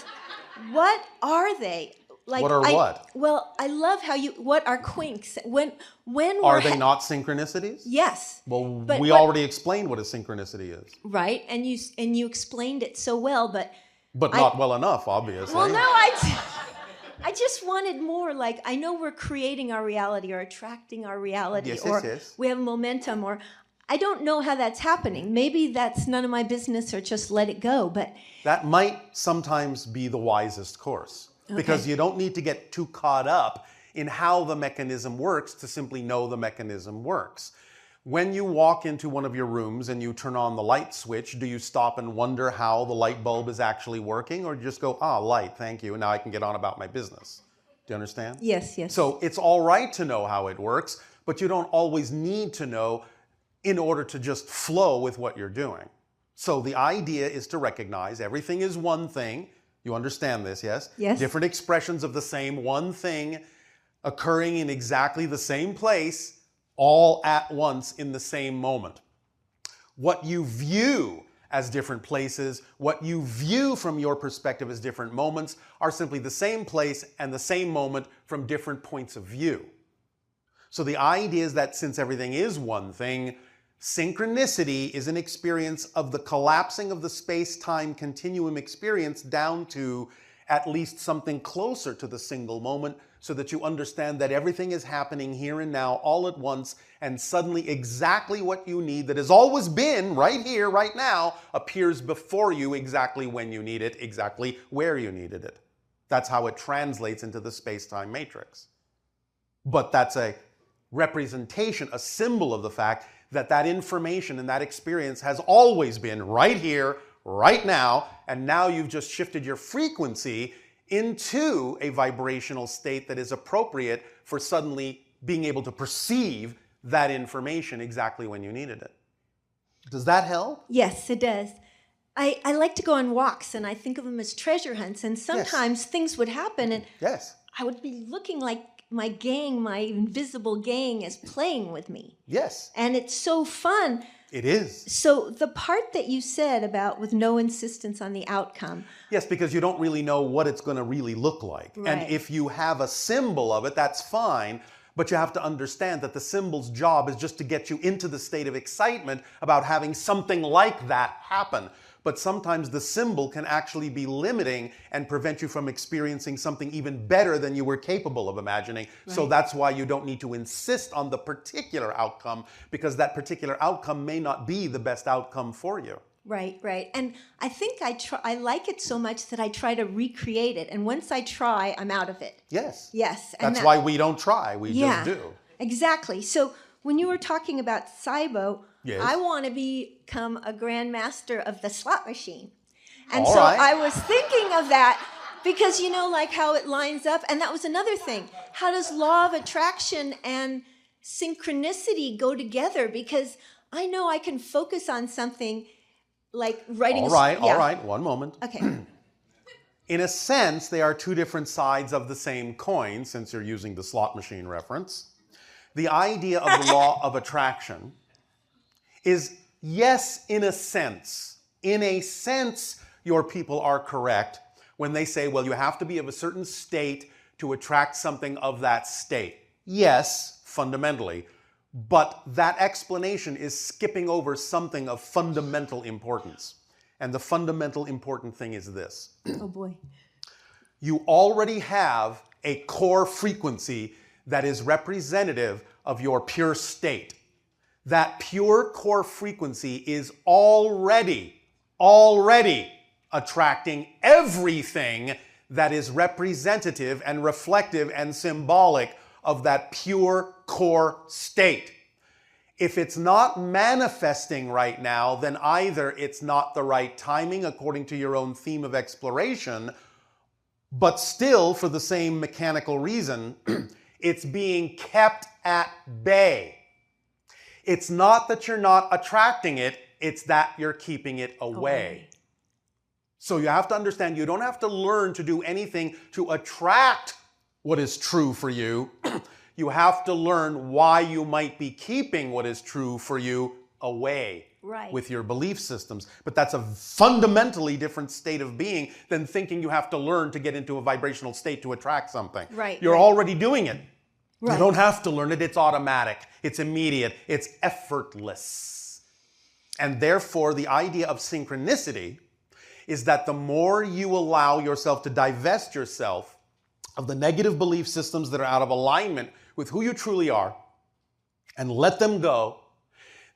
what are they? Like, What are what? Well, I love how what are quinks? When Are they not synchronicities? Yes. Well, But we already explained what a synchronicity is. Right, and you explained it so well, but Not well enough, obviously. well, no, I just wanted more. Like, I know we're creating our reality or attracting our reality, Yes, or yes. we have momentum, or I don't know how that's happening. Maybe that's none of my business, or just let it go. But That might sometimes be the wisest course, because you don't need to get too caught up in how the mechanism works to simply know the mechanism works. When you walk into one of your rooms and you turn on the light switch, do you stop and wonder how the light bulb is actually working, or just go, light, thank you, and now I can get on about my business? Do you understand? yes. So it's all right to know how it works, but you don't always need to know in order to just flow with what you're doing. So the idea is to recognize everything is one thing. You understand this, yes? Yes. Different expressions of the same one thing occurring in exactly the same place, all at once in the same moment. What you view as different places, what you view from your perspective as different moments, are simply the same place and the same moment from different points of view. So the idea is that since everything is one thing, synchronicity is an experience of the collapsing of the space-time continuum experience down to at least something closer to the single moment, so that you understand that everything is happening here and now all at once, and suddenly exactly what you need that has always been right here, right now, appears before you exactly when you need it, exactly where you needed it. That's how it translates into the space-time matrix. But that's a representation, a symbol of the fact that that information and that experience has always been right here, right now, and now you've just shifted your frequency into a vibrational state that is appropriate for suddenly being able to perceive that information exactly when you needed it. Does that help? Yes, it does. I like to go on walks, and I think of them as treasure hunts, and sometimes things would happen, and Yes. I would be looking like my gang, my invisible gang, is playing with me. Yes. And it's so fun. It is. So the part that you said about with no insistence on the outcome. Yes, because you don't really know what it's going to really look like. Right. And if you have a symbol of it, that's fine. But you have to understand that the symbol's job is just to get you into the state of excitement about having something like that happen. But sometimes the symbol can actually be limiting and prevent you from experiencing something even better than you were capable of imagining. Right. So that's why you don't need to insist on the particular outcome, because that particular outcome may not be the best outcome for you. Right, right. And I think I like it so much that I try to recreate it. And once I try, I'm out of it. Yes. Yes. That's why we don't try. We just do. Exactly. So when you were talking about Saibo, yes. I want to become a grandmaster of the slot machine. And All so right. I was thinking of that because, you know, like how it lines up. And that was another thing. How does law of attraction and synchronicity go together? Because I know I can focus on something like writing. All right. One moment. Okay. In a sense, they are two different sides of the same coin, since you're using the slot machine reference. The idea of the law of attraction is, yes, in a sense, your people are correct when they say, well, you have to be of a certain state to attract something of that state. Yes, fundamentally. But that explanation is skipping over something of fundamental importance. And the fundamental important thing is this. Oh, boy. You already have a core frequency that is representative of your pure state. That pure core frequency is already attracting everything that is representative and reflective and symbolic of that pure core state. If it's not manifesting right now, then either it's not the right timing according to your own theme of exploration, but still for the same mechanical reason, it's being kept at bay. It's not that you're not attracting it, it's that you're keeping it away. So you have to understand, you don't have to learn to do anything to attract what is true for you. You have to learn why you might be keeping what is true for you away with your belief systems. But that's a fundamentally different state of being than thinking you have to learn to get into a vibrational state to attract something. You're already doing it. You don't have to learn it. It's automatic. It's immediate. It's effortless. And therefore, the idea of synchronicity is that the more you allow yourself to divest yourself of the negative belief systems that are out of alignment with who you truly are and let them go,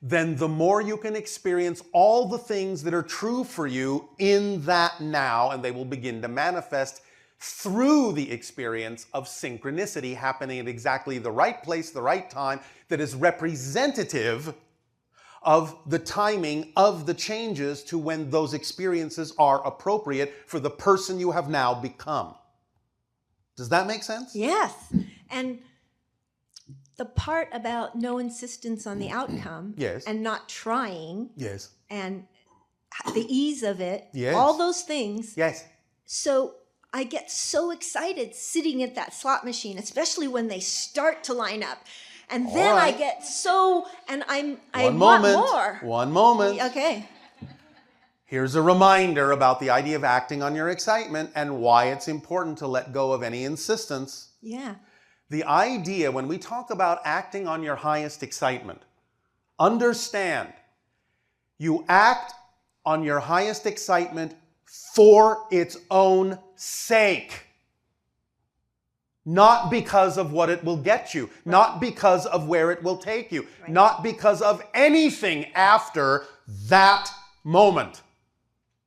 then the more you can experience all the things that are true for you in that now, and they will begin to manifest through the experience of synchronicity happening at exactly the right place, the right time, that is representative of the timing of the changes to when those experiences are appropriate for the person you have now become. Does that make sense? Yes. And the part about no insistence on the outcome and not trying and the ease of it, all those things. So I get so excited sitting at that slot machine, especially when they start to line up. And then I get so, and I want more. One moment. Okay. Here's a reminder about the idea of acting on your excitement and why it's important to let go of any insistence. Yeah. The idea, when we talk about acting on your highest excitement, understand, you act on your highest excitement for its own sake. Not because of what it will get you, not because of where it will take you, not because of anything after that moment.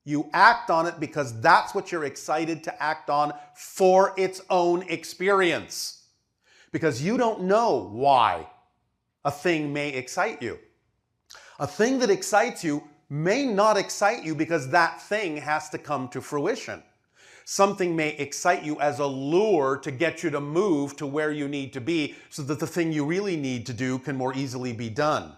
You act on it because that's what you're excited to act on for its own experience. Because you don't know why a thing may excite you. A thing that excites you may not excite you because that thing has to come to fruition. Something may excite you as a lure to get you to move to where you need to be so that the thing you really need to do can more easily be done.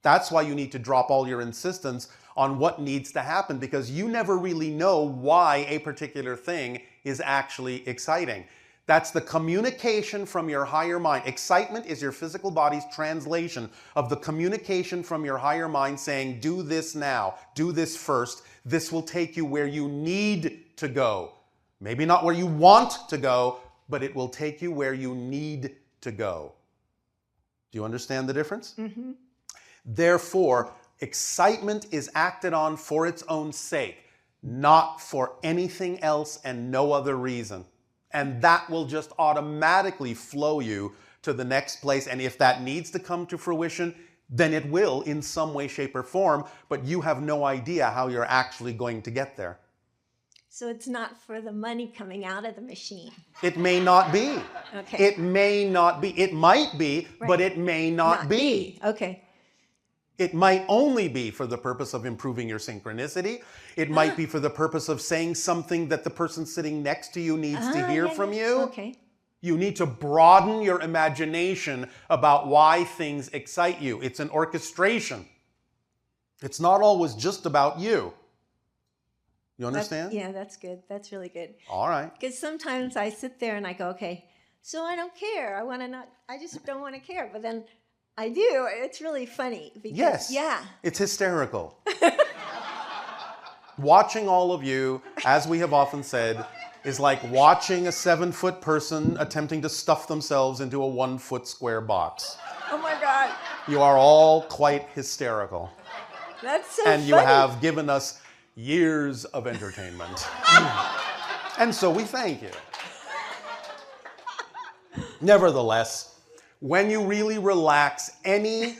That's why you need to drop all your insistence on what needs to happen, because you never really know why a particular thing is actually exciting. That's the communication from your higher mind. Excitement is your physical body's translation of the communication from your higher mind saying, do this now, do this first. This will take you where you need to go. Maybe not where you want to go, but it will take you where you need to go. Do you understand the difference? Mm-hmm. Therefore, excitement is acted on for its own sake, not for anything else and no other reason. And that will just automatically flow you to the next place. And if that needs to come to fruition, then it will in some way, shape, or form, but you have no idea how you're actually going to get there. So it's not for the money coming out of the machine. It may not be. Okay. It may not be. It might be, but it may not be. Okay. It might only be for the purpose of improving your synchronicity. It might be for the purpose of saying something that the person sitting next to you needs to hear from you. Okay. You need to broaden your imagination about why things excite you. It's an orchestration. It's not always just about you. You understand? That's good. That's really good. All right. Because sometimes I sit there and I go, okay, so I don't care. I just don't want to care. But then I do. It's really funny. Because, It's hysterical. Watching all of you, as we have often said, is like watching a 7-foot person attempting to stuff themselves into a 1-foot square box. Oh my God. You are all quite hysterical. That's so and funny. you have given us years of entertainment. And so we thank you. Nevertheless, when you really relax any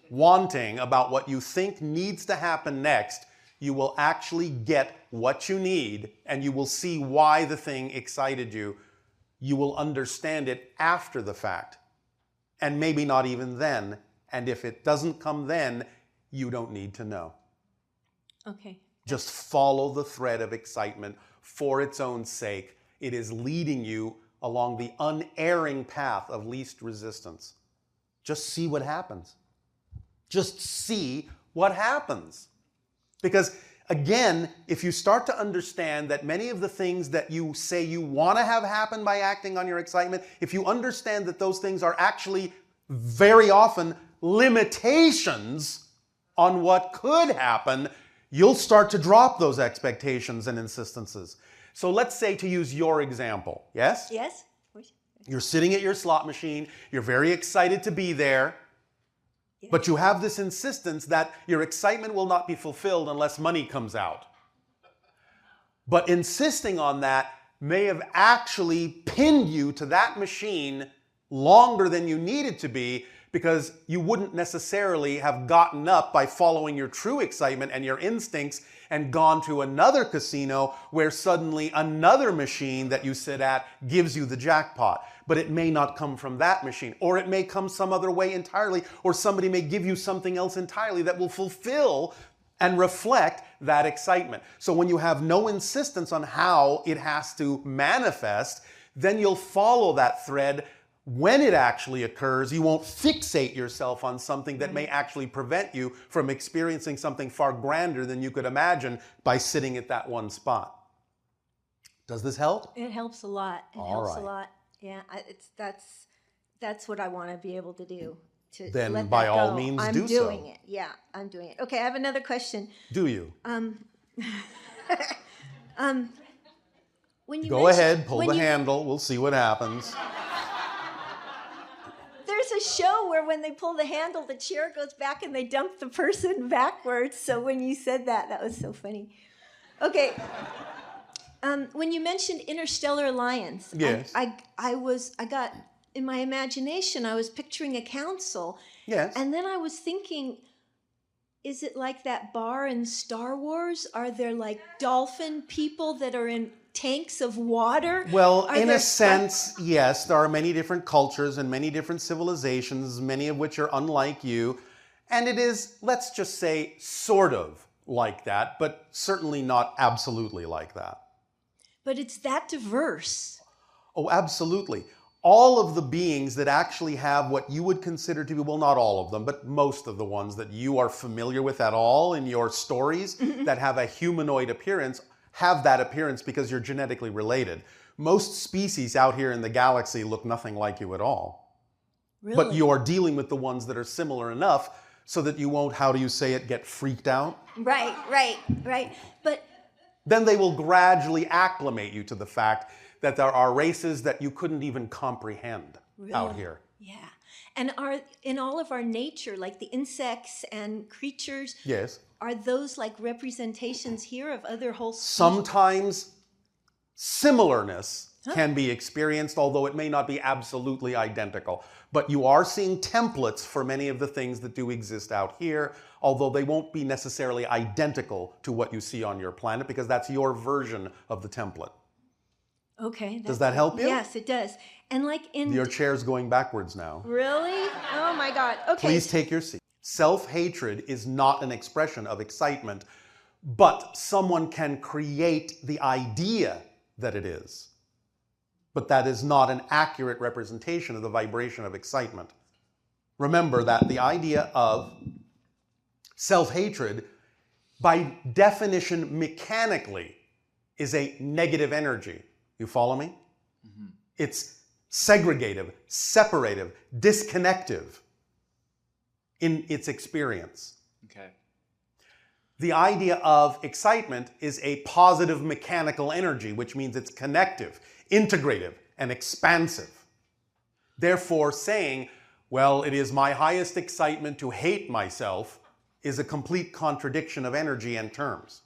wanting about what you think needs to happen next, you will actually get what you need, and you will see why the thing excited you. You will understand it after the fact, and maybe not even then. And if it doesn't come then, you don't need to know. Okay. Just follow the thread of excitement for its own sake. It is leading you along the unerring path of least resistance. Just see what happens. Just see what happens. Because again, if you start to understand that many of the things that you say you want to have happen by acting on your excitement, if you understand that those things are actually very often limitations on what could happen, you'll start to drop those expectations and insistences. So let's say, to use your example, yes? Yes? You're sitting at your slot machine, you're very excited to be there, but you have this insistence that your excitement will not be fulfilled unless money comes out. But insisting on that may have actually pinned you to that machine longer than you needed to be, because you wouldn't necessarily have gotten up by following your true excitement and your instincts and gone to another casino where suddenly another machine that you sit at gives you the jackpot. But it may not come from that machine, or it may come some other way entirely, or somebody may give you something else entirely that will fulfill and reflect that excitement. So when you have no insistence on how it has to manifest, then you'll follow that thread. When it actually occurs, you won't fixate yourself on something that may actually prevent you from experiencing something far grander than you could imagine by sitting at that one spot. Does this help? It helps a lot. It helps a lot. Yeah, that's what I want to be able to do. To then let by that all go. means I'm do so. doing it. Yeah, I'm doing it. Okay, I have another question. Do you? When you Go ahead, pull the handle. We'll see what happens. There's a show where when they pull the handle, the chair goes back and they dump the person backwards. So when you said that, that was so funny. Okay. When you mentioned Interstellar Alliance, yes. I got in my imagination, I was picturing a council. Yes. And then I was thinking, is it like that bar in Star Wars? Are there like dolphin people that are in tanks of water? Well, in a sense, yes. There are many different cultures and many different civilizations, many of which are unlike you. And it is, let's just say, sort of like that, but certainly not absolutely like that. But it's that diverse. Oh, absolutely. All of the beings that actually have what you would consider to be, well, not all of them, but most of the ones that you are familiar with at all in your stories that have a humanoid appearance, have that appearance because you're genetically related. Most species out here in the galaxy look nothing like you at all. Really? But you are dealing with the ones that are similar enough so that you won't, how do you say it, get freaked out? Right. But then they will gradually acclimate you to the fact that there are races that you couldn't even comprehend out here. Yeah. And are in all of our nature, like the insects and creatures, yes, are those like representations here of other whole species? Sometimes similarness can be experienced, although it may not be absolutely identical. But you are seeing templates for many of the things that do exist out here, although they won't be necessarily identical to what you see on your planet, because that's your version of the template. Okay. Does that help you? Yes, it does. And like in... Your chair's going backwards now. Really? Oh my God. Okay. Please take your seat. Self-hatred is not an expression of excitement, but someone can create the idea that it is. But that is not an accurate representation of the vibration of excitement. Remember that the idea of self-hatred, by definition mechanically, is a negative energy. You follow me? Mm-hmm. It's segregative, separative, disconnective in its experience. Okay. The idea of excitement is a positive mechanical energy, which means it's connective, integrative, and expansive. Therefore, saying, well, it is my highest excitement to hate myself is a complete contradiction of energy and terms.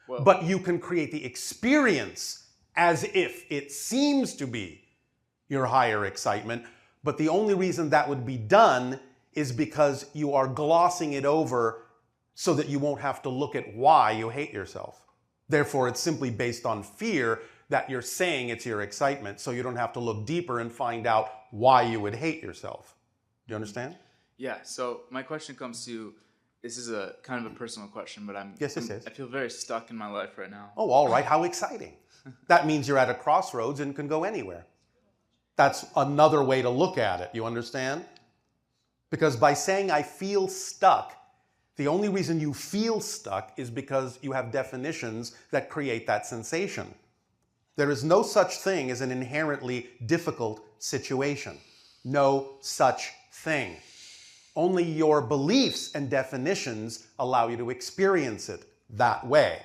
Whoa. But you can create the experience as if it seems to be your higher excitement. But the only reason that would be done is because you are glossing it over so that you won't have to look at why you hate yourself. Therefore, it's simply based on fear that you're saying it's your excitement, so you don't have to look deeper and find out why you would hate yourself. Do you understand? Yeah, so my question comes to, this is a kind of a personal question, but Yes, it is. I feel very stuck in my life right now. Oh, all right. How exciting. That means you're at a crossroads and can go anywhere. That's another way to look at it. You understand? Because by saying I feel stuck, the only reason you feel stuck is because you have definitions that create that sensation. There is no such thing as an inherently difficult situation. No such thing. Only your beliefs and definitions allow you to experience it that way.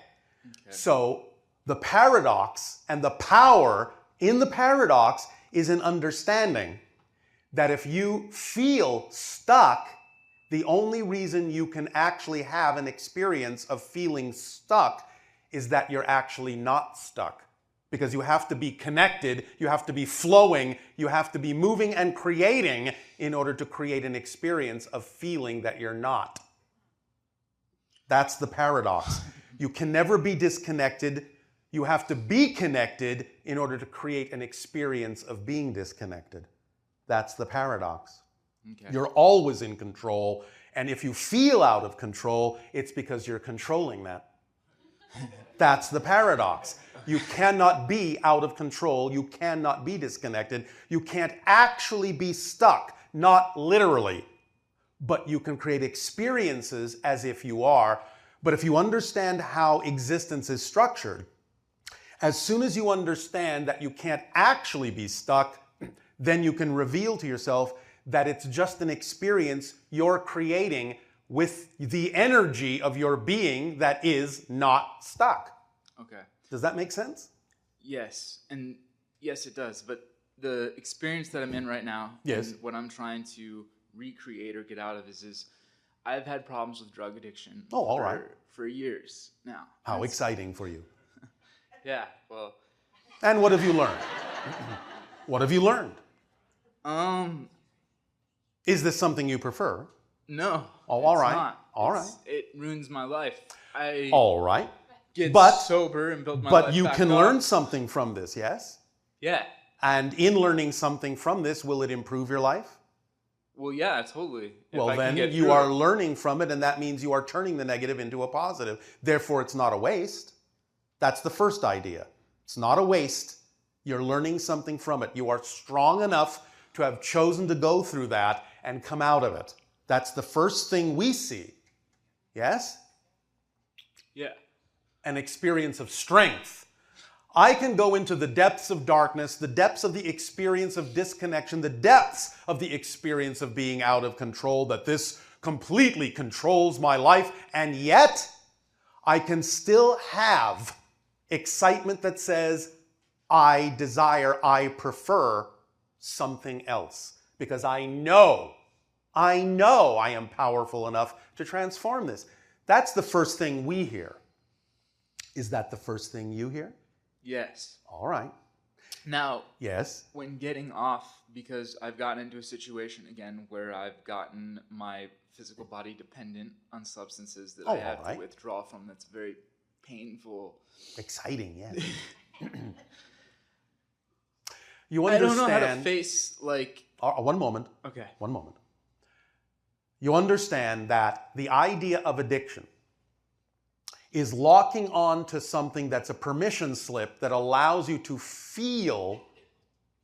Okay. So the paradox and the power in the paradox is an understanding that if you feel stuck, the only reason you can actually have an experience of feeling stuck is that you're actually not stuck. Because you have to be connected, you have to be flowing, you have to be moving and creating in order to create an experience of feeling that you're not. That's the paradox. You can never be disconnected. You have to be connected in order to create an experience of being disconnected. That's the paradox. Okay. You're always in control, and if you feel out of control, it's because you're controlling that. That's the paradox. You cannot be out of control. You cannot be disconnected. You can't actually be stuck, not literally, but you can create experiences as if you are. But if you understand how existence is structured, as soon as you understand that you can't actually be stuck, then you can reveal to yourself that it's just an experience you're creating with the energy of your being that is not stuck. Okay. Does that make sense? Yes, and yes, it does. But the experience that I'm in right now, yes, and what I'm trying to recreate or get out of is I've had problems with drug addiction. Oh, all right. For years now. How exciting for you. Yeah, well. And what have you learned? What have you learned? Is this something you prefer? No. Oh, all right. Not. All right. It ruins my life. All right. Get but sober and build my life But you back can up. learn something from this, yes? Yeah. And in learning something from this, will it improve your life? Well, yeah, totally. Well, then you are learning from it, and that means you are turning the negative into a positive. Therefore, it's not a waste. That's the first idea. It's not a waste. You're learning something from it. You are strong enough to have chosen to go through that and come out of it. That's the first thing we see. Yes? Yeah. An experience of strength. I can go into the depths of darkness, the depths of the experience of disconnection, the depths of the experience of being out of control, that this completely controls my life, and yet I can still have excitement that says, I desire, I prefer something else. Because I know I am powerful enough to transform this. That's the first thing we hear. Is that the first thing you hear? Yes. All right. Now, yes. When getting off, because I've gotten into a situation again where I've gotten my physical body dependent on substances that I have to withdraw from, that's very painful. Exciting, yeah. You understand. I don't know how to face, like... one moment. Okay. One moment. You understand that the idea of addiction is locking on to something that's a permission slip that allows you to feel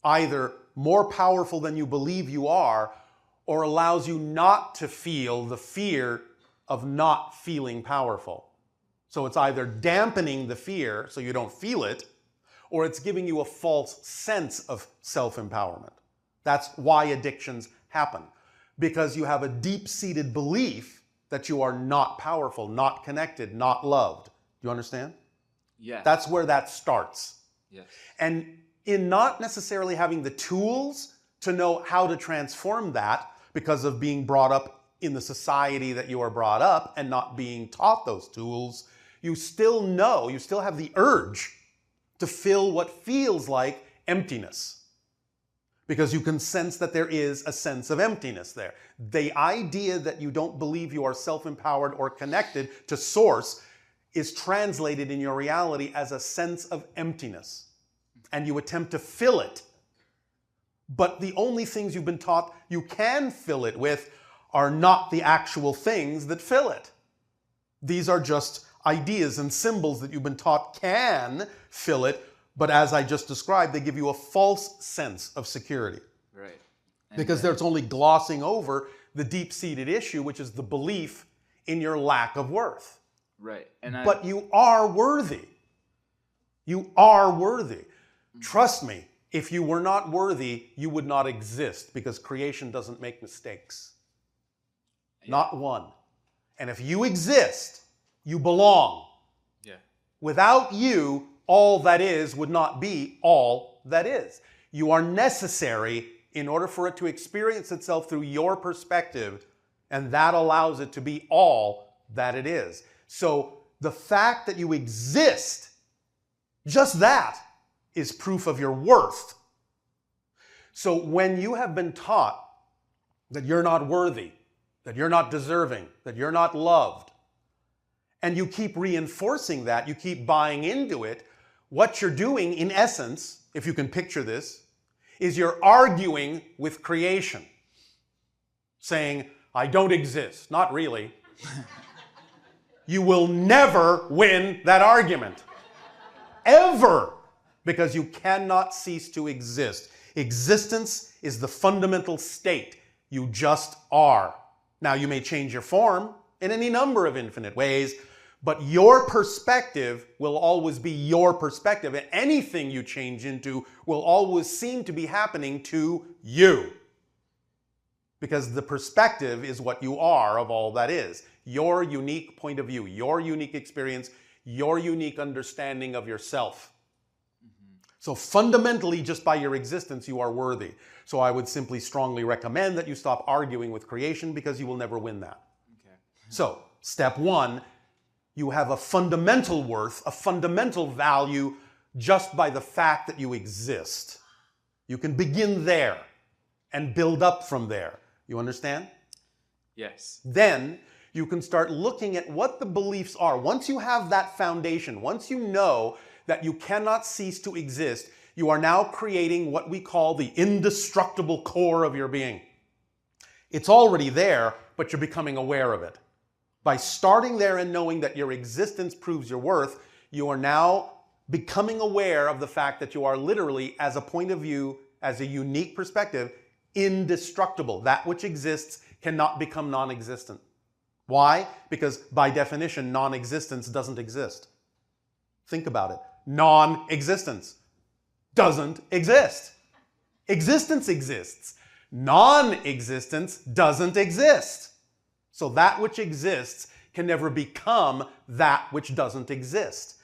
either more powerful than you believe you are, or allows you not to feel the fear of not feeling powerful. So it's either dampening the fear so you don't feel it, or it's giving you a false sense of self-empowerment. That's why addictions happen. Because you have a deep-seated belief that you are not powerful, not connected, not loved. Do you understand? Yeah. That's where that starts. Yes. And in not necessarily having the tools to know how to transform that, because of being brought up in the society that you are brought up and not being taught those tools, you still know, you still have the urge to fill what feels like emptiness. because you can sense that there is a sense of emptiness there. The idea that you don't believe you are self-empowered or connected to Source is translated in your reality as a sense of emptiness. And you attempt to fill it. But the only things you've been taught you can fill it with are not the actual things that fill it. These are just ideas and symbols that you've been taught can fill it, but as I just described, they give you a false sense of security. Right. Because there's only glossing over the deep-seated issue, which is the belief in your lack of worth. Right. But you are worthy. You are worthy. Trust me, if you were not worthy, you would not exist, because creation doesn't make mistakes. Yeah. Not one. And if you exist, you belong. Yeah. Without you, all that is would not be all that is. You are necessary in order for it to experience itself through your perspective, and that allows it to be all that it is. So the fact that you exist, just that, is proof of your worth. So when you have been taught that you're not worthy, that you're not deserving, that you're not loved, and you keep reinforcing that, you keep buying into it, what you're doing, in essence, if you can picture this, is you're arguing with creation. Saying, I don't exist. Not really. You will never win that argument. Ever. Because you cannot cease to exist. Existence is the fundamental state. You just are. Now, you may change your form in any number of infinite ways, but your perspective will always be your perspective, and anything you change into will always seem to be happening to you. Because the perspective is what you are of all that is. Your unique point of view, your unique experience, your unique understanding of yourself. So fundamentally, just by your existence, you are worthy. So I would simply strongly recommend that you stop arguing with creation, because you will never win that. Okay. So, step one, you have a fundamental worth, a fundamental value, just by the fact that you exist. You can begin there and build up from there. You understand? Yes. Then you can start looking at what the beliefs are. Once you have that foundation, once you know that you cannot cease to exist, you are now creating what we call the indestructible core of your being. It's already there, but you're becoming aware of it. By starting there and knowing that your existence proves your worth, you are now becoming aware of the fact that you are literally, as a point of view, as a unique perspective, indestructible. That which exists cannot become non-existent. Why? Because by definition, non-existence doesn't exist. Think about it. Non-existence doesn't exist. Existence exists. Non-existence doesn't exist. So that which exists can never become that which doesn't exist.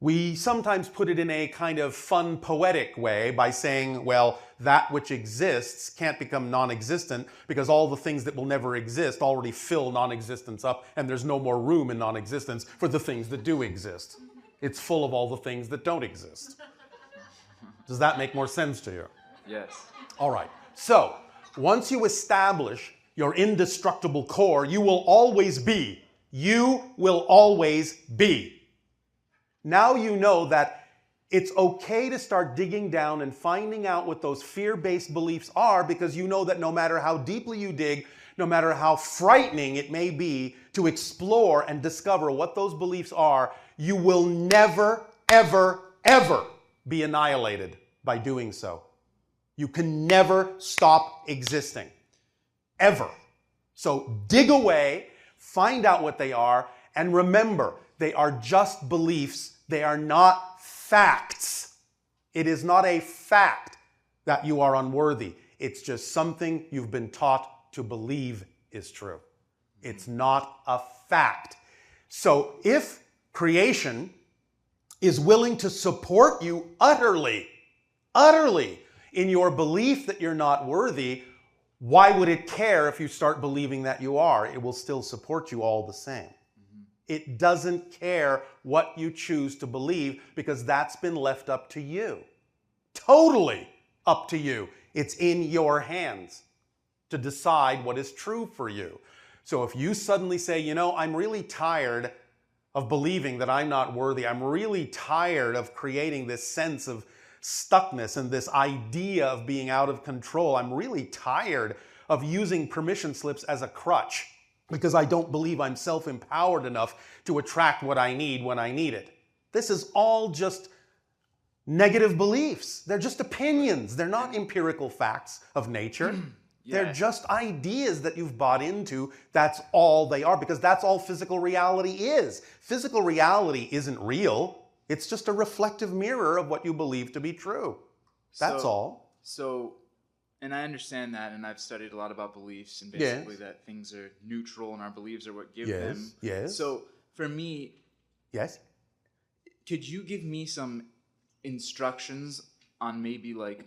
We sometimes put it in a kind of fun, poetic way by saying, well, that which exists can't become non-existent because all the things that will never exist already fill non-existence up, and there's no more room in non-existence for the things that do exist. It's full of all the things that don't exist. Does that make more sense to you? Yes. All right. So, once you establish your indestructible core, you will always be. You will always be. Now you know that it's okay to start digging down and finding out what those fear-based beliefs are, because you know that no matter how deeply you dig, no matter how frightening it may be to explore and discover what those beliefs are, you will never, ever, ever be annihilated by doing so. You can never stop existing. Ever. So dig away, find out what they are, and remember, they are just beliefs. They are not facts. It is not a fact that you are unworthy. It's just something you've been taught to believe is true. It's not a fact. So if creation is willing to support you utterly in your belief that you're not worthy, why would it care if you start believing that you are? It will still support you all the same. It doesn't care what you choose to believe, because that's been left up to you. Totally up to you. It's in your hands to decide what is true for you. So if you suddenly say, you know, I'm really tired of believing that I'm not worthy. I'm really tired of creating this sense of stuckness and this idea of being out of control. I'm really tired of using permission slips as a crutch because I don't believe I'm self-empowered enough to attract what I need when I need it. This is all just negative beliefs. They're just opinions. They're not empirical facts of nature. They're just ideas that you've bought into. That's all they are, because that's all physical reality is. Physical reality isn't real. It's just a reflective mirror of what you believe to be true. That's all. So, and I understand that, and I've studied a lot about beliefs, and basically that things are neutral and our beliefs are what give them. Yes. So, for me, could you give me some instructions on maybe like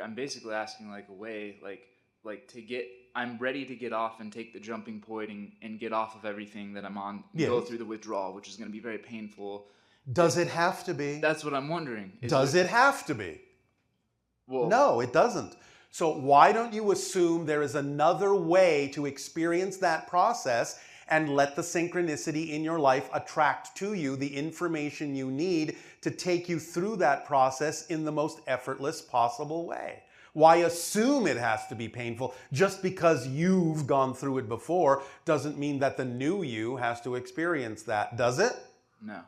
I'm basically asking like a way like to get, I'm ready to get off and take the jumping point and get off of everything that I'm on and go through the withdrawal, which is going to be very painful. Does it have to be? That's what I'm wondering. Does it have to be? Well, no, it doesn't. So why don't you assume there is another way to experience that process and let the synchronicity in your life attract to you the information you need to take you through that process in the most effortless possible way? Why assume it has to be painful? Just because you've gone through it before doesn't mean that the new you has to experience that, does it? No.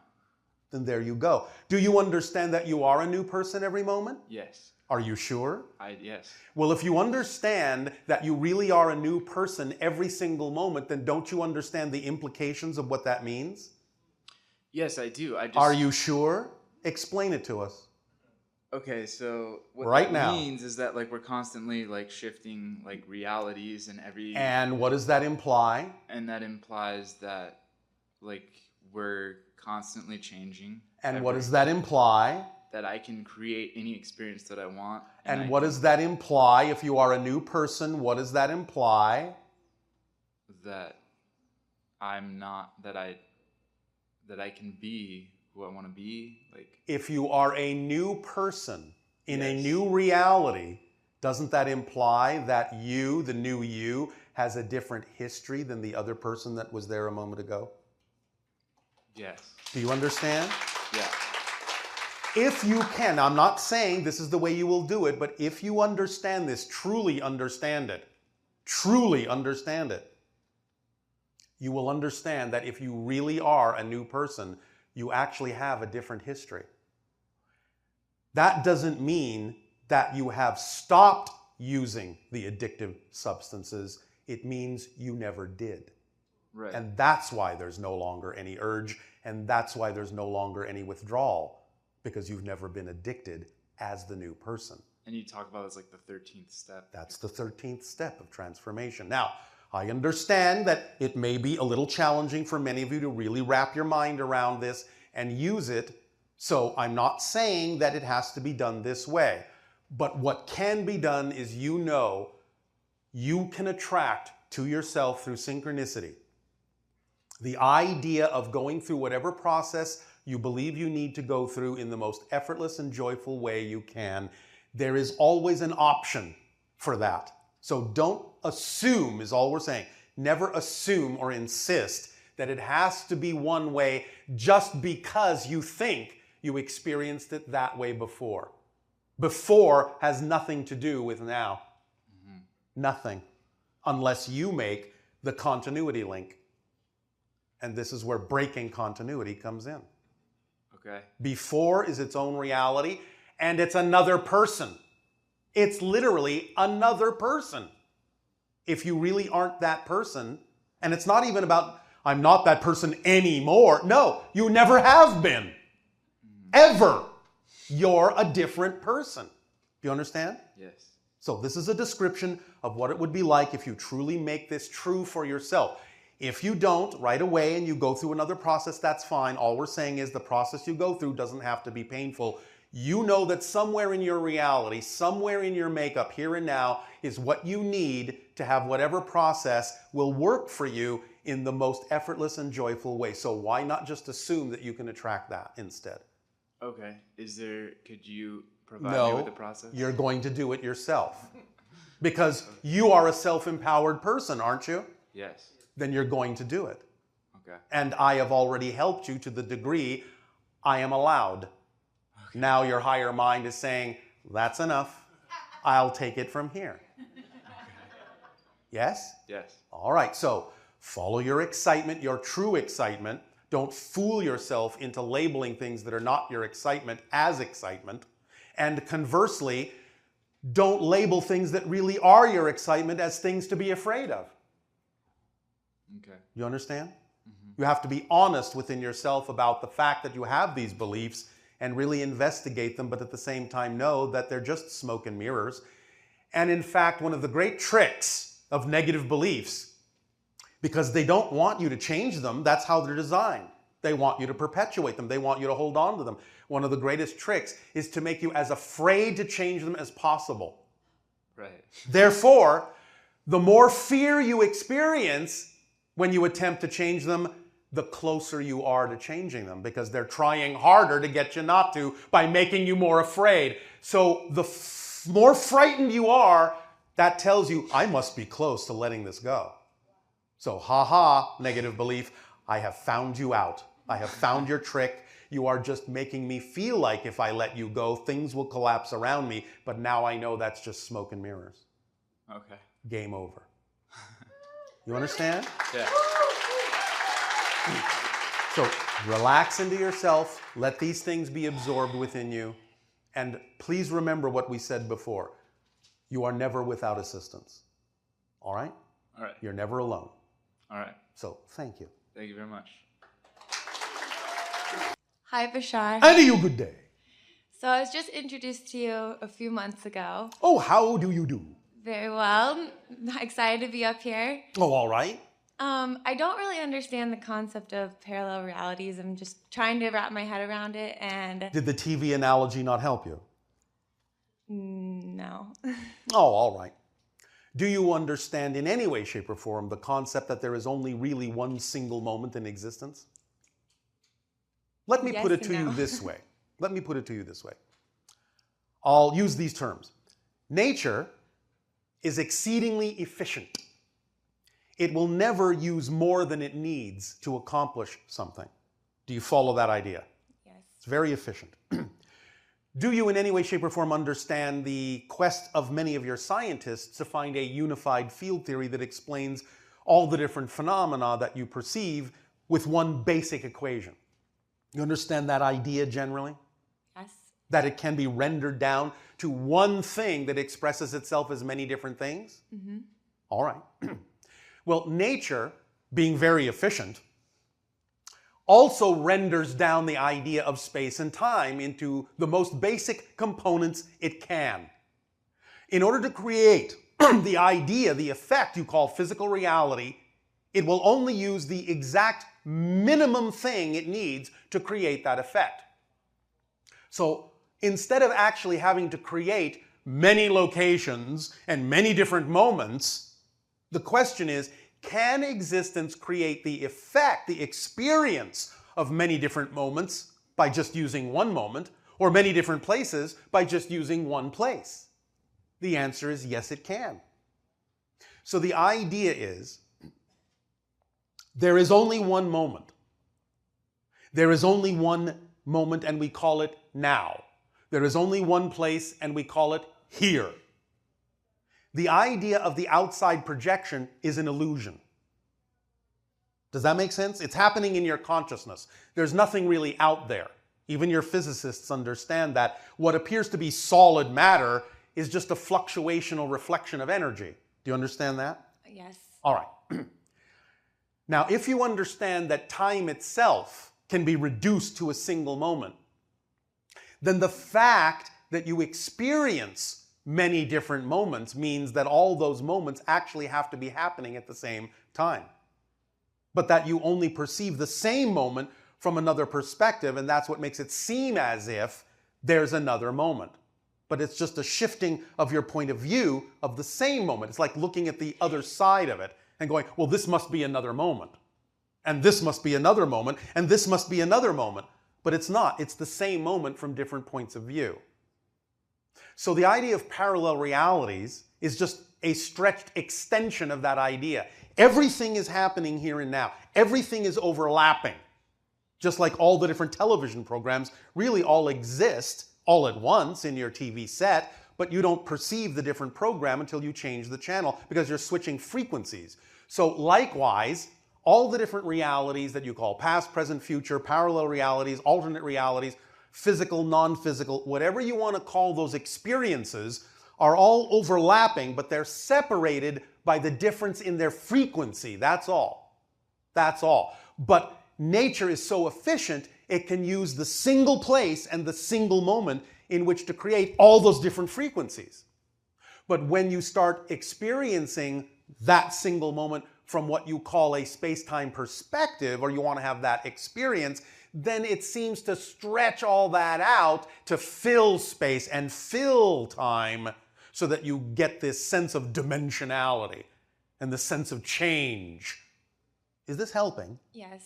Then there you go. Do you understand that you are a new person every moment? Yes. Are you sure? Yes. Well, if you understand that you really are a new person every single moment, then don't you understand the implications of what that means? Yes, I do. Are you sure? Explain it to us. Okay, so what right that now means is that like we're constantly like shifting like realities and every. And what does that imply? And that implies that like we're constantly changing. And what does that imply? That I can create any experience that I want. And what does that imply? If you are a new person, what does that imply? That I'm not, that I can be who I want to be. Like, if you are a new person in a new reality, doesn't that imply that you, the new you, has a different history than the other person that was there a moment ago? Yes. Do you understand? Yeah. If you can, I'm not saying this is the way you will do it, but if you understand this, truly understand it, you will understand that if you really are a new person, you actually have a different history. That doesn't mean that you have stopped using the addictive substances. It means you never did. Right. And that's why there's no longer any urge, and that's why there's no longer any withdrawal. Because you've never been addicted as the new person. And you talk about it as like the 13th step. That's the 13th step of transformation. Now, I understand that it may be a little challenging for many of you to really wrap your mind around this and use it. So I'm not saying that it has to be done this way. But what can be done is, you know, you can attract to yourself through synchronicity the idea of going through whatever process you believe you need to go through in the most effortless and joyful way you can. There is always an option for that. So don't assume, is all we're saying. Never assume or insist that it has to be one way just because you think you experienced it that way before. Before has nothing to do with now. Mm-hmm. Nothing. Unless you make the continuity link. And this is where breaking continuity comes in. Okay. Before is its own reality, and it's another person. It's literally another person. If you really aren't that person, and it's not even about, I'm not that person anymore. No, you never have been. Ever. You're a different person. Do you understand? Yes. So this is a description of what it would be like if you truly make this true for yourself. If you don't right away and you go through another process, that's fine. All we're saying is the process you go through doesn't have to be painful. You know that somewhere in your reality, somewhere in your makeup, here and now, is what you need to have whatever process will work for you in the most effortless and joyful way. So why not just assume that you can attract that instead? Okay. provide me with the process? You're going to do it yourself. Because you are a self-empowered person, aren't you? Yes. Then you're going to do it. Okay. And I have already helped you to the degree I am allowed. Okay. Now your higher mind is saying, that's enough. I'll take it from here. Okay. Yes? Yes. All right, so follow your excitement, your true excitement. Don't fool yourself into labeling things that are not your excitement as excitement. And conversely, don't label things that really are your excitement as things to be afraid of. Okay. You understand? You have to be honest within yourself about the fact that you have these beliefs and really investigate them, but at the same time know that they're just smoke and mirrors. And in fact, one of the great tricks of negative beliefs, because they don't want you to change them, that's how they're designed. They want you to perpetuate them. They want you to hold on to them. One of the greatest tricks is to make you as afraid to change them as possible. Right. Therefore, the more fear you experience when you attempt to change them, the closer you are to changing them, because they're trying harder to get you not to by making you more afraid. So the more frightened you are, that tells you, I must be close to letting this go. So, negative belief, I have found you out. I have found your trick. You are just making me feel like if I let you go, things will collapse around me. But now I know that's just smoke and mirrors. Okay. Game over. You understand? Yeah. So relax into yourself. Let these things be absorbed within you. And please remember what we said before. You are never without assistance. All right? All right. You're never alone. All right. So thank you. Thank you very much. Hi, Bashar. And you good day. So I was just introduced to you a few months ago. Oh, how do you do? Very well. Excited to be up here. Oh, all right. I don't really understand the concept of parallel realities. I'm just trying to wrap my head around it, and Did the TV analogy not help you? no. Oh, all right. Do you understand in any way, shape, or form the concept that there is only really one single moment in existence? Let me Yes put it and to you no. this way. Let me put it to you this way. I'll use these terms. Nature is exceedingly efficient. It will never use more than it needs to accomplish something. Do you follow that idea? Yes. It's very efficient. Do you in any way, shape, or form understand the quest of many of your scientists to find a unified field theory that explains all the different phenomena that you perceive with one basic equation? You understand that idea generally? Yes. That it can be rendered down to one thing that expresses itself as many different things? Mm-hmm. All right. Well, nature, being very efficient, also renders down the idea of space and time into the most basic components it can. In order to create the idea, the effect you call physical reality, it will only use the exact minimum thing it needs to create that effect. So instead of actually having to create many locations and many different moments, the question is, can existence create the effect, the experience of many different moments by just using one moment, or many different places by just using one place? The answer is yes, it can. So the idea is, there is only one moment. There is only one moment, and we call it now. There is only one place, and we call it here. The idea of the outside projection is an illusion. Does that make sense? It's happening in your consciousness. There's nothing really out there. Even your physicists understand that what appears to be solid matter is just a fluctuational reflection of energy. Do you understand that? Yes. All right. Now, if you understand that time itself can be reduced to a single moment, then the fact that you experience many different moments means that all those moments actually have to be happening at the same time. But that you only perceive the same moment from another perspective, and that's what makes it seem as if there's another moment. But it's just a shifting of your point of view of the same moment. It's like looking at the other side of it and going, well, this must be another moment. And this must be another moment. And this must be another moment. But it's not. It's the same moment from different points of view. So the idea of parallel realities is just a stretched extension of that idea. Everything is happening here and now. Everything is overlapping. Just like all the different television programs really all exist all at once in your TV set, but you don't perceive the different program until you change the channel because you're switching frequencies. So likewise, all the different realities that you call past, present, future, parallel realities, alternate realities, physical, non-physical, whatever you want to call those experiences, are all overlapping, but they're separated by the difference in their frequency. That's all. That's all. But nature is so efficient, it can use the single place and the single moment in which to create all those different frequencies. But when you start experiencing that single moment from what you call a space-time perspective, or you want to have that experience, then it seems to stretch all that out to fill space and fill time so that you get this sense of dimensionality and the sense of change. Is this helping? Yes.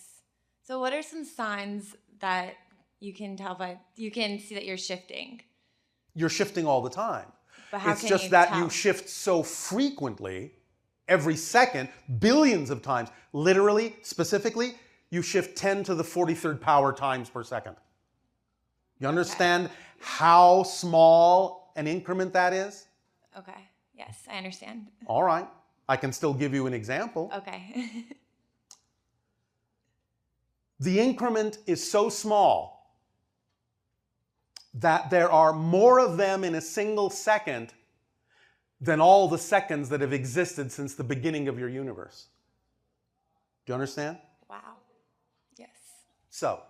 So what are some signs that you can tell by, you can see that you're shifting? You're shifting all the time. But how it's can just you that tell? you shift so frequently, every second, billions of times. Literally, specifically, you shift 10 to the 43rd power times per second. You understand how small an increment that is? Okay. Yes, I understand. All right. I can still give you an example. Okay. The increment is so small that there are more of them in a single second than all the seconds that have existed since the beginning of your universe. Do you understand? Wow. Yes. So,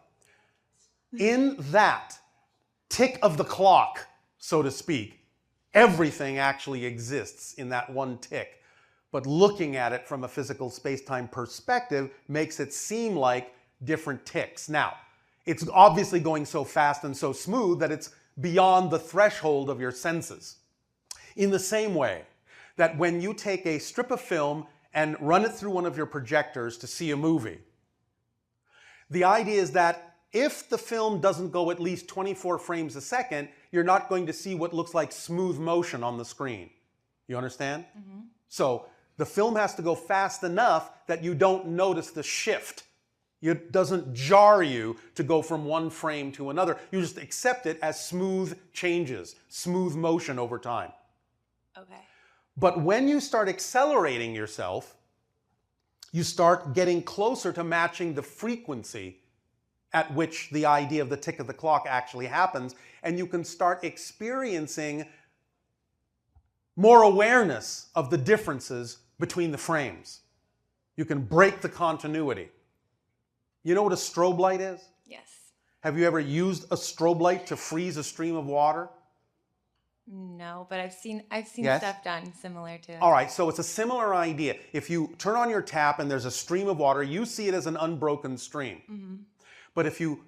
in that tick of the clock, so to speak, everything actually exists in that one tick. But looking at it from a physical space-time perspective makes it seem like different ticks. Now, it's obviously going so fast and so smooth that it's beyond the threshold of your senses. In the same way that when you take a strip of film and run it through one of your projectors to see a movie, the idea is that if the film doesn't go at least 24 frames a second, you're not going to see what looks like smooth motion on the screen. You understand? Mm-hmm. So the film has to go fast enough that you don't notice the shift. It doesn't jar you to go from one frame to another. You just accept it as smooth changes, smooth motion over time. Okay. But when you start accelerating yourself, you start getting closer to matching the frequency at which the idea of the tick of the clock actually happens, and you can start experiencing more awareness of the differences between the frames. You can break the continuity. You know what a strobe light is? Yes. Have you ever used a strobe light to freeze a stream of water? No, but I've seen Yes? stuff done similar to it. All right, so it's a similar idea. If you turn on your tap and there's a stream of water, you see it as an unbroken stream. Mm-hmm. But if you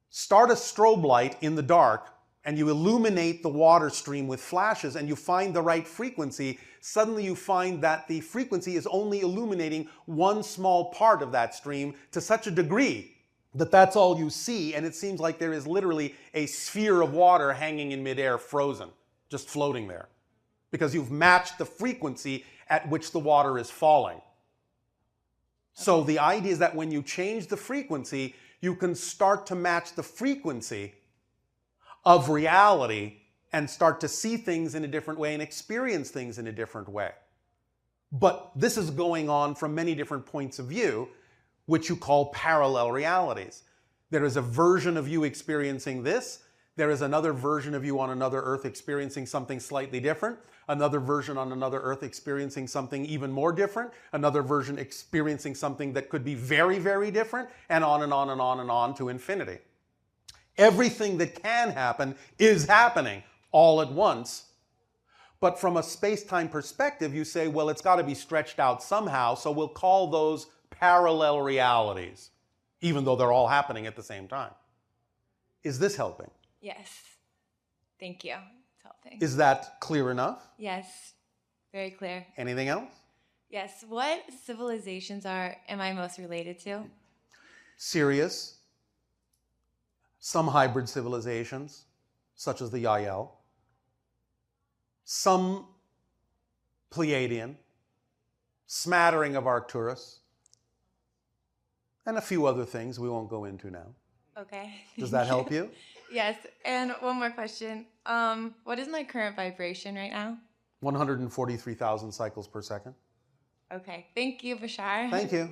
start a strobe light in the dark and you illuminate the water stream with flashes and you find the right frequency, suddenly you find that the frequency is only illuminating one small part of that stream to such a degree that that's all you see, and it seems like there is literally a sphere of water hanging in midair, frozen, just floating there, because you've matched the frequency at which the water is falling. Okay. So the idea is that when you change the frequency, you can start to match the frequency of reality and start to see things in a different way and experience things in a different way. But this is going on from many different points of view, which you call parallel realities. There is a version of you experiencing this. There is another version of you on another Earth experiencing something slightly different. Another version on another Earth experiencing something even more different. Another version experiencing something that could be very, very different, and on and on and on and on to infinity. Everything that can happen is happening all at once. But from a space-time perspective, you say, well, it's got to be stretched out somehow, so we'll call those parallel realities, even though they're all happening at the same time. Is this helping? Yes. Thank you. It's helping. Is that clear enough? Yes. Very clear. Anything else? Yes. What civilizations am I most related to? Sirius, some hybrid civilizations, such as the Yael. some Pleiadian, smattering of Arcturus, and a few other things we won't go into now. Okay. Does that help you? Yes. And one more question. What is my current vibration right now? 143,000 cycles per second. Okay. Thank you, Bashar. Thank you.